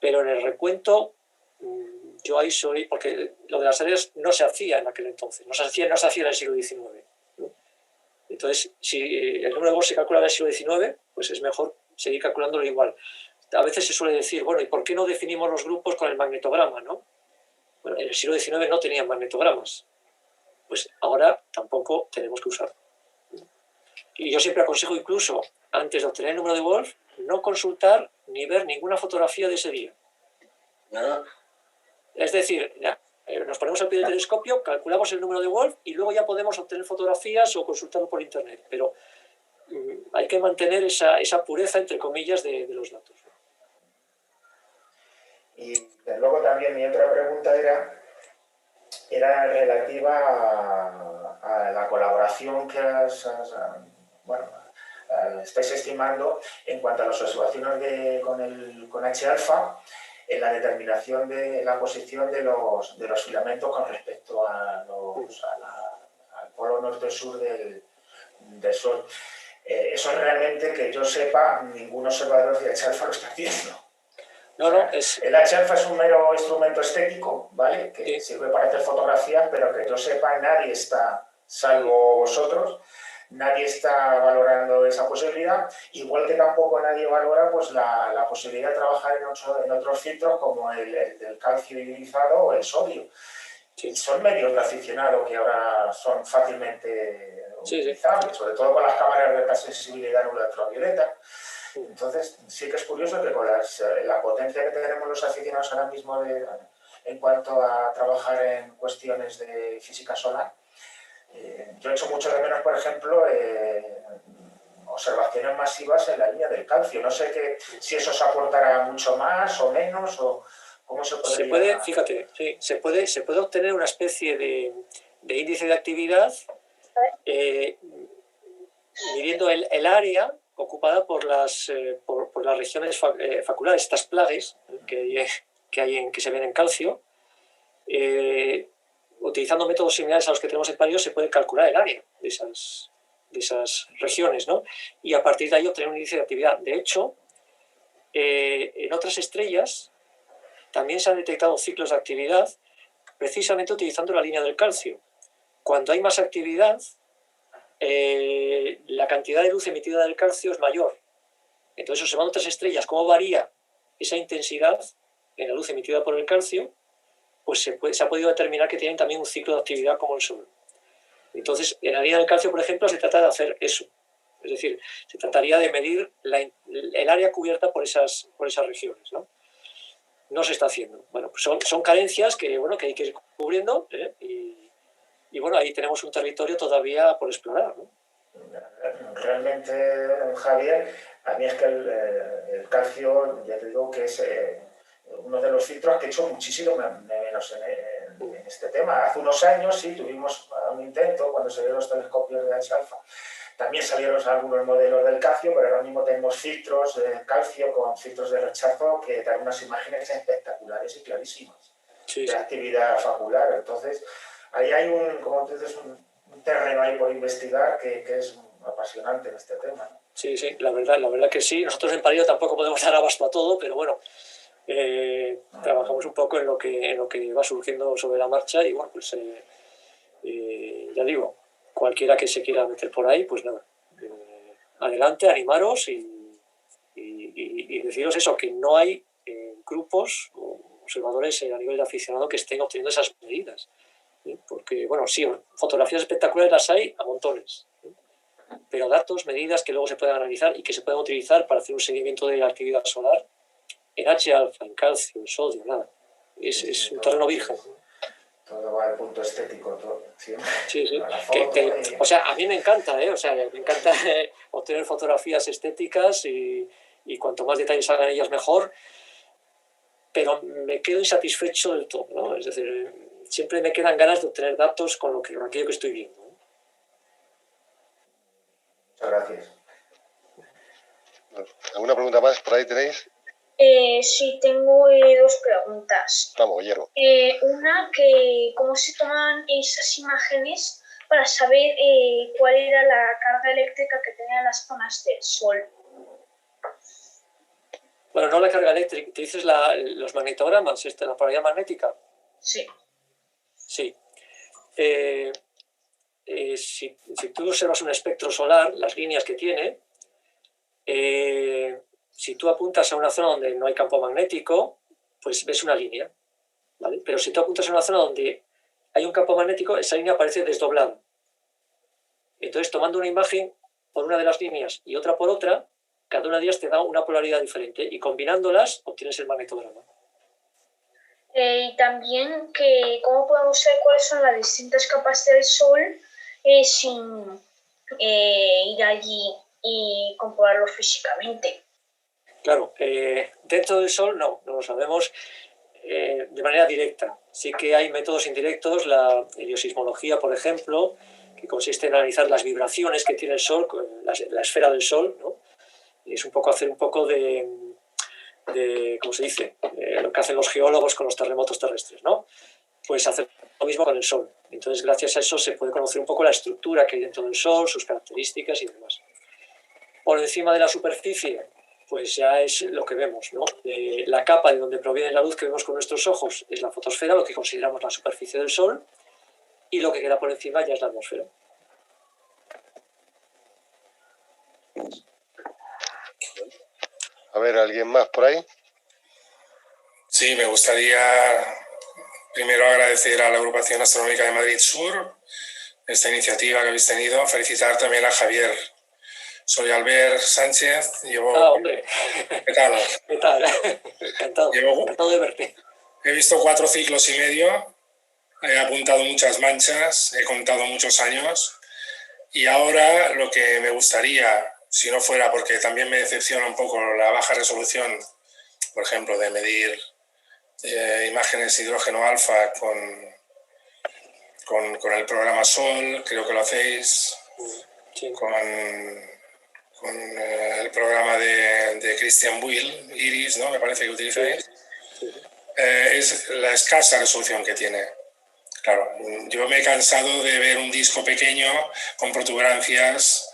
Pero en el recuento, yo ahí soy, porque lo de las áreas no se hacía en aquel entonces, no se hacía en el siglo XIX, ¿no? Entonces, si el número de Gauss se calcula en el siglo XIX, pues es mejor seguir calculándolo igual. A veces se suele decir, bueno, ¿y por qué no definimos los grupos con el magnetograma, no? Bueno, en el siglo XIX no tenían magnetogramas. Pues ahora tampoco tenemos que usarlo. Y yo siempre aconsejo incluso, antes de obtener el número de Wolf, no consultar ni ver ninguna fotografía de ese día.
¿No?
Es decir, nos ponemos al pie del telescopio, calculamos el número de Wolf y luego ya podemos obtener fotografías o consultarlo por internet. Pero hay que mantener esa pureza, entre comillas, de los datos.
Y luego también mi otra pregunta era relativa a la colaboración que estáis estimando en cuanto a las observaciones con H-alfa en la determinación de la posición de los filamentos con respecto al polo norte-sur del Sol. Eso realmente, que yo sepa, ningún observador de H-alfa lo está haciendo.
No, no, es...
El H-alfa es un mero instrumento estético, ¿vale? Que
sí.
sirve para hacer fotografías, pero que yo sepa, nadie está, salvo vosotros, nadie está valorando esa posibilidad, igual que tampoco nadie valora pues, la posibilidad de trabajar en otros filtros como el del calcio ionizado o el sodio. Sí. Son medios de aficionado que ahora son fácilmente utilizables, sobre todo con las cámaras de alta sensibilidad ultravioleta. Entonces, sí que es curioso que con la potencia que tenemos los aficionados ahora mismo en cuanto a trabajar en cuestiones de física solar, yo echo mucho de menos, por ejemplo, observaciones masivas en la línea del calcio. No sé si eso se aportará mucho más o menos, o cómo se podría...
Se puede, fíjate, sí, se puede obtener una especie de índice de actividad midiendo el área ocupada por las regiones faculares, estas plagues que se ven en calcio. Utilizando métodos similares a los que tenemos en Palio, se puede calcular el área de esas regiones, ¿no? Y a partir de ahí obtener un índice de actividad. De hecho, en otras estrellas también se han detectado ciclos de actividad precisamente utilizando la línea del calcio. Cuando hay más actividad, la cantidad de luz emitida del calcio es mayor. Entonces, observando otras estrellas, cómo varía esa intensidad en la luz emitida por el calcio, pues se ha podido determinar que tienen también un ciclo de actividad como el Sol. Entonces, en la línea del calcio, por ejemplo, se trata de hacer eso. Es decir, se trataría de medir el área cubierta por esas regiones, ¿no? No se está haciendo. Bueno, pues son carencias que hay que ir cubriendo, y bueno, ahí tenemos un territorio todavía por explorar, ¿no?
Realmente, Javier, a mí es que el calcio, ya te digo que es uno de los filtros que he hecho muchísimo menos en este tema. Hace unos años sí tuvimos un intento cuando salieron los telescopios de H-alfa. También salieron algunos modelos del calcio, pero ahora mismo tenemos filtros de calcio con filtros de rechazo que dan unas imágenes espectaculares y clarísimas de actividad facular. Entonces, ahí hay un terreno ahí por investigar que es apasionante en este tema, ¿no?
Sí, la verdad que sí. Nosotros en Palio tampoco podemos dar abasto a todo, pero bueno, trabajamos un poco en lo que va surgiendo sobre la marcha y bueno, pues ya digo, cualquiera que se quiera meter por ahí, pues nada, adelante, animaros y deciros eso, que no hay grupos o observadores a nivel de aficionado que estén obteniendo esas medidas. Porque, bueno, sí, fotografías espectaculares las hay a montones, pero datos, medidas que luego se puedan analizar y que se puedan utilizar para hacer un seguimiento de la actividad solar en H-alfa, en calcio, en sodio, nada. Es un terreno virgen.
Todo va al punto estético, todo.
Sí. O sea, a mí me encanta, o sea, me encanta obtener fotografías estéticas y cuanto más detalles hagan ellas mejor, pero me quedo insatisfecho del todo, ¿no? Es decir, siempre me quedan ganas de obtener datos con aquello que estoy viendo.
Muchas gracias.
¿Alguna pregunta más por ahí tenéis?
Sí, tengo dos preguntas.
Vamos, hierro.
Una, que cómo se toman esas imágenes para saber cuál era la carga eléctrica que tenían las zonas del Sol.
Bueno, no la carga eléctrica, ¿te dices los magnetogramas, la polaridad magnética?
Sí.
Sí. Si tú observas un espectro solar, las líneas que tiene, si tú apuntas a una zona donde no hay campo magnético, pues ves una línea, ¿vale? Pero si tú apuntas a una zona donde hay un campo magnético, esa línea aparece desdoblada. Entonces, tomando una imagen por una de las líneas y otra por otra, cada una de ellas te da una polaridad diferente y combinándolas obtienes el magnetograma.
Y también cómo podemos saber cuáles son las distintas capas del Sol sin ir allí y comprobarlo físicamente.
Claro, dentro del Sol no lo sabemos de manera directa. Sí que hay métodos indirectos, la heliosismología, por ejemplo, que consiste en analizar las vibraciones que tiene el Sol, la esfera del Sol, ¿no? Y es hacer un poco de ¿cómo se dice? Lo que hacen los geólogos con los terremotos terrestres, ¿no? Pues hacer lo mismo con el Sol. Entonces, gracias a eso se puede conocer un poco la estructura que hay dentro del Sol, sus características y demás. Por encima de la superficie, pues ya es lo que vemos, ¿no? La capa de donde proviene la luz que vemos con nuestros ojos es la fotosfera, lo que consideramos la superficie del Sol, y lo que queda por encima ya es la atmósfera.
A ver, ¿alguien más por ahí?
Sí, me gustaría primero agradecer a la Agrupación Astronómica de Madrid Sur esta iniciativa que habéis tenido. Felicitar también a Javier. Soy Albert Sánchez.
Hombre.
¿Qué tal?
¿Qué tal? Encantado de verte.
He visto 4 ciclos y medio. He apuntado muchas manchas. He contado muchos años. Y ahora lo que me gustaría, si no fuera porque también me decepciona un poco la baja resolución, por ejemplo, de medir imágenes hidrógeno alfa con el programa Sol, creo que lo hacéis,
sí.
con el programa de Christian Will, Iris, ¿no? Me parece que utilizáis.
Sí.
Es la escasa resolución que tiene. Claro, yo me he cansado de ver un disco pequeño con protuberancias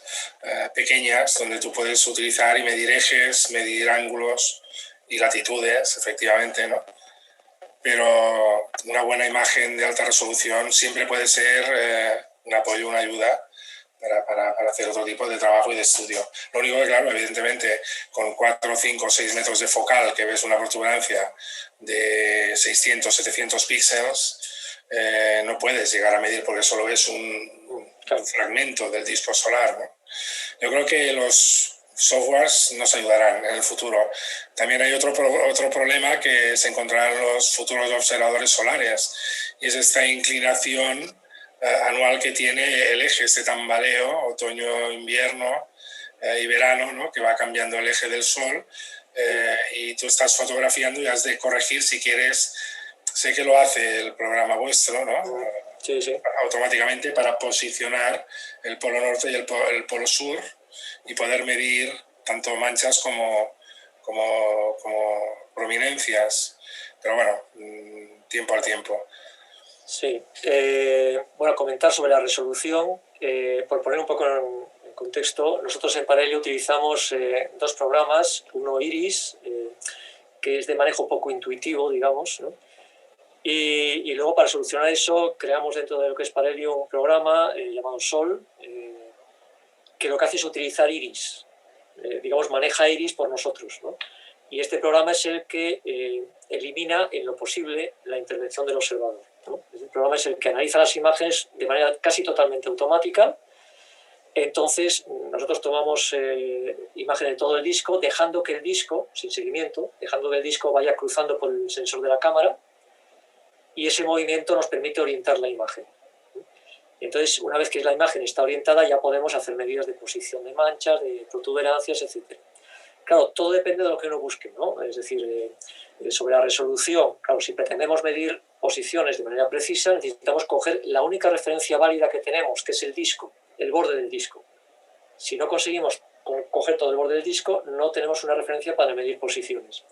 pequeñas donde tú puedes utilizar y medir ejes, medir ángulos y latitudes, efectivamente, ¿no? Pero una buena imagen de alta resolución siempre puede ser un apoyo, una ayuda para hacer otro tipo de trabajo y de estudio. Lo único que, claro, evidentemente, con 4, 5, 6 metros de focal, que ves una protuberancia de 600, 700 píxeles, no puedes llegar a medir porque solo es un fragmento del disco solar, ¿no? Yo creo que los softwares nos ayudarán en el futuro. También hay otro problema que se encontrarán los futuros observadores solares, y es esta inclinación anual que tiene el eje, este tambaleo, otoño, invierno y verano, ¿no? Que va cambiando el eje del Sol, y tú estás fotografiando y has de corregir si quieres. Sé que lo hace el programa vuestro, ¿no?
Sí.
Automáticamente para posicionar el polo norte y el polo sur y poder medir tanto manchas como prominencias. Pero bueno, tiempo al tiempo.
Sí. Bueno, comentar sobre la resolución, por poner un poco en contexto, nosotros en Parelio utilizamos 2 programas, uno Iris, que es de manejo poco intuitivo, digamos, ¿no? Y luego para solucionar eso creamos dentro de lo que es Parelio un programa llamado Sol, que lo que hace es utilizar Iris, digamos maneja Iris por nosotros, ¿no? Y este programa es el que elimina en lo posible la intervención del observador, ¿no? Este programa es el que analiza las imágenes de manera casi totalmente automática. Entonces nosotros tomamos imagen de todo el disco, dejando que el disco, sin seguimiento, dejando que el disco vaya cruzando por el sensor de la cámara, y ese movimiento nos permite orientar la imagen. Entonces, una vez que la imagen está orientada, ya podemos hacer medidas de posición de manchas, de protuberancias, etc. Claro, todo depende de lo que uno busque, ¿no? Es decir, sobre la resolución, claro, si pretendemos medir posiciones de manera precisa, necesitamos coger la única referencia válida que tenemos, que es el disco, el borde del disco. Si no conseguimos coger todo el borde del disco, no tenemos una referencia para medir posiciones.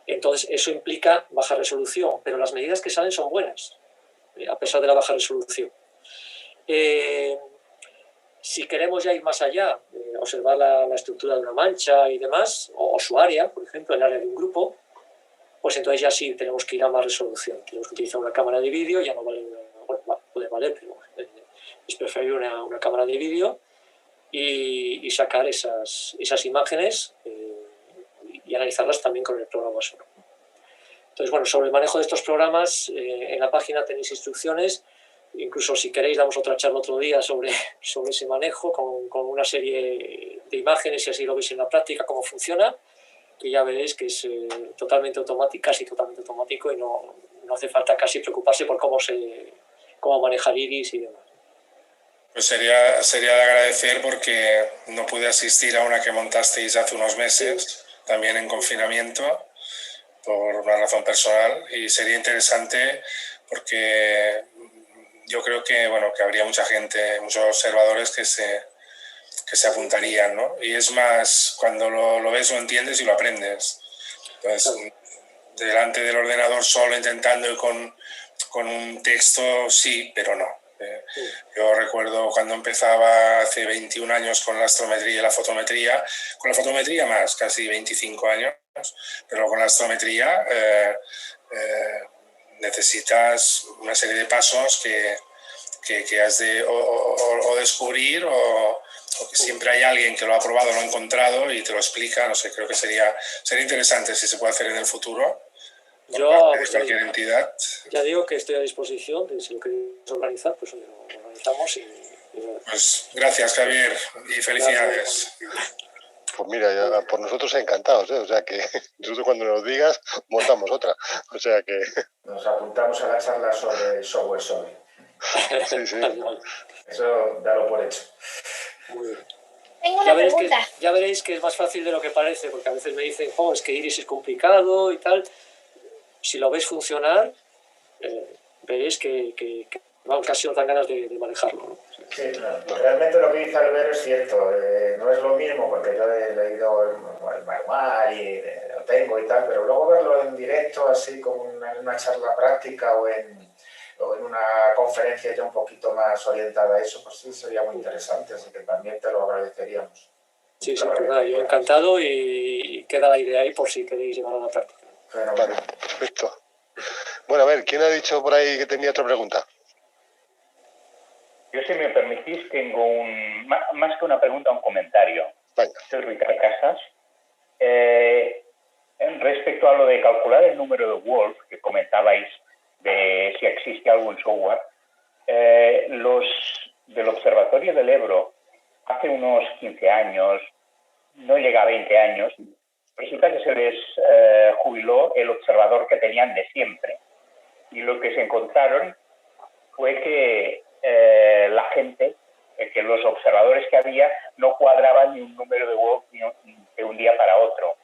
Entonces, eso implica baja resolución, pero las medidas que salen son buenas, a pesar de la baja resolución. Si queremos ya ir más allá, observar la estructura de una mancha y demás, o su área, por ejemplo, el área de un grupo, pues entonces ya sí tenemos que ir a más resolución. Tenemos que utilizar una cámara de vídeo, ya no vale, bueno, puede valer, pero es preferible una cámara de vídeo y sacar esas imágenes y analizarlas también con el programa solo. Entonces, bueno, sobre el manejo de estos programas, en la página tenéis instrucciones. Incluso si queréis damos otra charla otro día sobre ese manejo con una serie de imágenes y así lo veis en la práctica cómo funciona, que ya veréis que es totalmente automático, casi totalmente automático y no hace falta casi preocuparse por cómo manejar iris y demás.
Pues sería de agradecer porque no pude asistir a una que montasteis hace unos meses, también en confinamiento, por una razón personal, y sería interesante porque yo creo que, bueno, que habría mucha gente, muchos observadores que se apuntarían, ¿no? Y es más, cuando lo ves, lo entiendes y lo aprendes. Entonces, delante del ordenador solo intentando y con un texto, sí, pero no. Yo recuerdo cuando empezaba hace 21 años con la astrometría y la fotometría, con la fotometría más, casi 25 años, pero con la astrometría necesitas una serie de pasos que has de o descubrir o que siempre hay alguien que lo ha probado, lo ha encontrado y te lo explica. No sé, creo que sería interesante si se puede hacer en el futuro.
Yo,
de cualquier entidad.
Ya digo que estoy a disposición, si lo queréis organizar, pues lo organizamos.
Pues gracias, Javier, y felicidades.
Pues mira, ya, por nosotros encantados, ¿eh? O sea que nosotros cuando nos digas montamos otra. O sea que...
Nos apuntamos a la charla sobre software SOI.
Sí, sí.
Eso dalo por hecho.
Muy bien.
Tengo una pregunta.
Ya veréis que es más fácil de lo que parece, porque a veces me dicen, es que Iris es complicado y tal. Si lo ves funcionar, veréis que casi os dan ganas de manejarlo, ¿no?
Sí, claro. Realmente lo que dice Albert es cierto. No es lo mismo, porque yo he leído el manual y lo tengo y tal, pero luego verlo en directo, así como en una charla práctica o en una conferencia ya un poquito más orientada a eso, pues sí, sería muy interesante, así que también te lo agradeceríamos.
Sí, pues nada, yo encantado y queda la idea ahí por si queréis llevar a la práctica.
Vale, perfecto. Bueno, a ver, ¿quién ha dicho por ahí que tenía otra pregunta?
Yo, si me permitís, tengo más que una pregunta, un comentario.
Venga.
Soy Ricardo Casas. Respecto a lo de calcular el número de Wolf, que comentabais de si existe algún software, los del Observatorio del Ebro, hace unos 15 años, no llega a 20 años, resulta que se les jubiló el observador que tenían de siempre. Y lo que se encontraron fue que la gente, que los observadores que había no cuadraban ni un número de Wolf de un día para otro.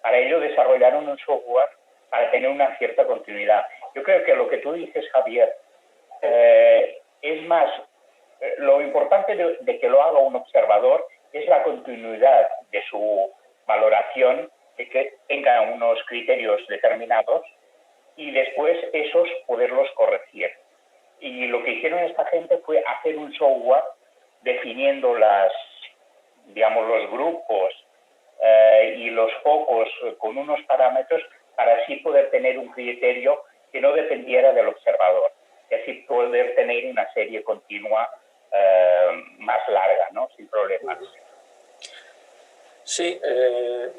Para ello desarrollaron un software para tener una cierta continuidad. Yo creo que lo que tú dices, Javier, es más, lo importante de que lo haga un observador es la continuidad de su valoración, de que tenga unos criterios determinados y después esos poderlos corregir. Y lo que hicieron esta gente fue hacer un software definiendo los grupos y los focos con unos parámetros para así poder tener un criterio que no dependiera del observador y así poder tener una serie continua más larga, ¿no? Sin problemas.
Sí,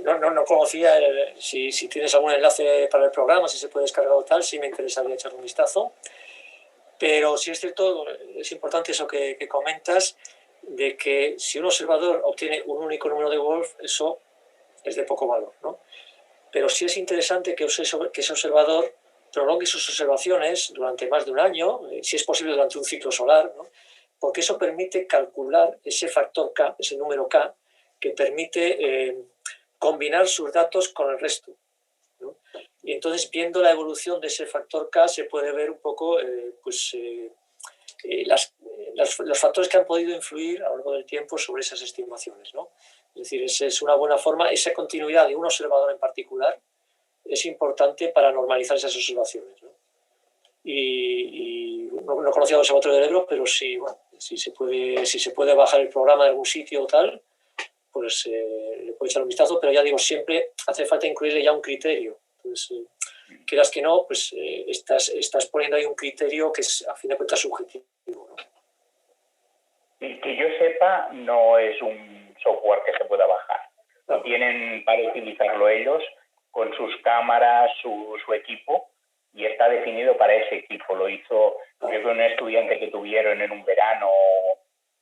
no conocía, si tienes algún enlace para el programa, si se puede descargar o tal, sí me interesaría echar un vistazo. Pero sí es cierto, es importante eso que comentas, de que si un observador obtiene un único número de Wolf, eso es de poco valor, ¿no? Pero sí es interesante que ese observador prolongue sus observaciones durante más de un año, si es posible durante un ciclo solar, ¿no? Porque eso permite calcular ese factor K, ese número K, que permite combinar sus datos con el resto, ¿no? Y entonces, viendo la evolución de ese factor K, se puede ver un poco los factores que han podido influir a lo largo del tiempo sobre esas estimaciones, ¿no? Es decir, esa es una buena forma, esa continuidad de un observador en particular es importante para normalizar esas observaciones, ¿no? Y no conocía el Observatorio del Ebro, pero sí, bueno, si se puede bajar el programa de algún sitio o tal, pues le puedo echar un vistazo, pero ya digo, siempre hace falta incluirle ya un criterio. Entonces, quieras que no, pues estás poniendo ahí un criterio que es, a fin de cuentas, subjetivo, ¿no?
Que yo sepa, no es un software que se pueda bajar. Lo tienen para utilizarlo ellos con sus cámaras, su equipo, y está definido para ese equipo. Lo hizo, yo creo, un estudiante que tuvieron en un verano,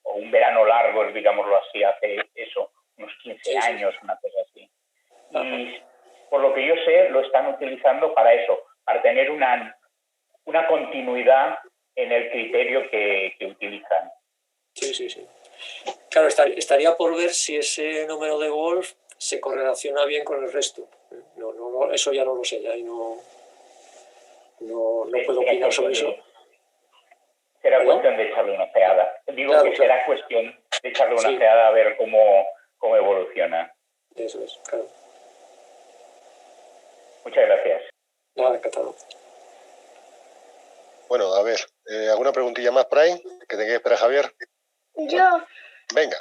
o un verano largo, digámoslo así, hace eso, unos 15 años, una cosa así. Y por lo que yo sé, lo están utilizando para eso, para tener una continuidad en el criterio que utilizan.
Sí. Claro, estaría por ver si ese número de Wolf se correlaciona bien con el resto. No, eso ya no lo sé, ya ahí no puedo opinar sobre eso.
Será cuestión de echarle una ojeada. Digo claro, que será cuestión de echarle una ojeada a ver cómo evoluciona.
Eso es, claro.
Muchas gracias.
Nada, encantado.
Bueno, a ver, ¿alguna preguntilla más por ahí que tengáis para Javier?
Yo.
Venga.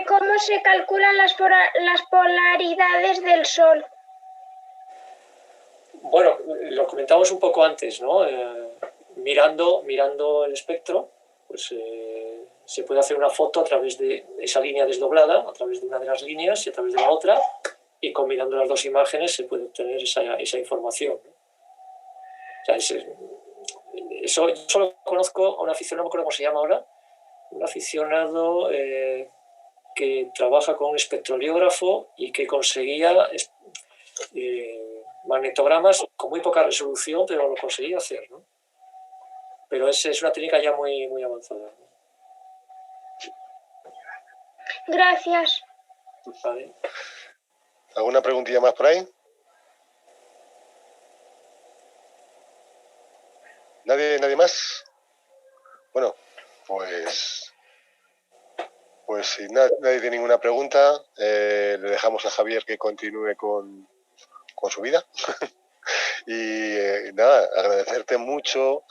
¿Cómo se calculan las polaridades del Sol?
Bueno, lo comentamos un poco antes, ¿no? Mirando el espectro, pues se puede hacer una foto a través de esa línea desdoblada, a través de una de las líneas y a través de la otra, y combinando las dos imágenes se puede obtener esa información, ¿no? O sea, eso yo solo conozco a un aficionado, no me acuerdo cómo se llama ahora, un aficionado que trabaja con un espectroliógrafo y que conseguía magnetogramas con muy poca resolución, pero lo conseguía hacer, ¿no? Pero es una técnica ya muy, muy avanzada, ¿no?
Gracias.
Vale.
¿Alguna preguntilla más por ahí? ¿Nadie más? Bueno, pues si nadie tiene ninguna pregunta, le dejamos a Javier que continúe con su vida. Y nada, agradecerte mucho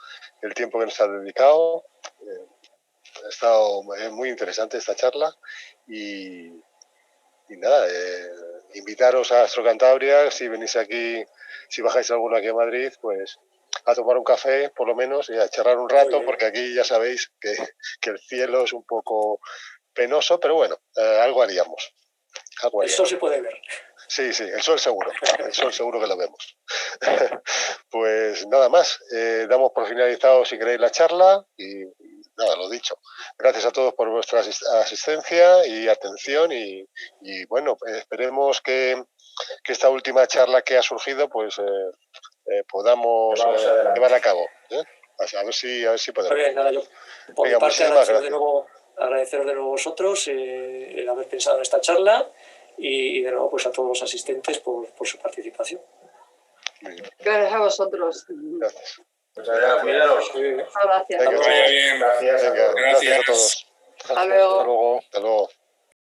el tiempo que nos has dedicado. Ha estado muy interesante esta charla y nada, invitaros a Astro Cantabria, si venís aquí, si bajáis alguno aquí a Madrid, pues a tomar un café por lo menos y a charlar un rato, porque aquí ya sabéis que el cielo es un poco penoso, pero bueno, algo haríamos.
El sol se puede ver.
Sí, el sol seguro que lo vemos. Pues nada más, damos por finalizado si queréis la charla y nada, lo dicho. Gracias a todos por vuestra asistencia y atención y bueno, esperemos que esta última charla que ha surgido pues podamos llevar a cabo. A ver si podemos.
Muy bien, nada, yo por mi parte agradeceros de nuevo vosotros el haber pensado en esta charla y de nuevo pues a todos los asistentes por su participación.
Gracias a vosotros.
Gracias.
Muchas gracias.
Gracias.
Venga,
Gracias.
gracias a todos.
Hasta luego.
Hasta luego.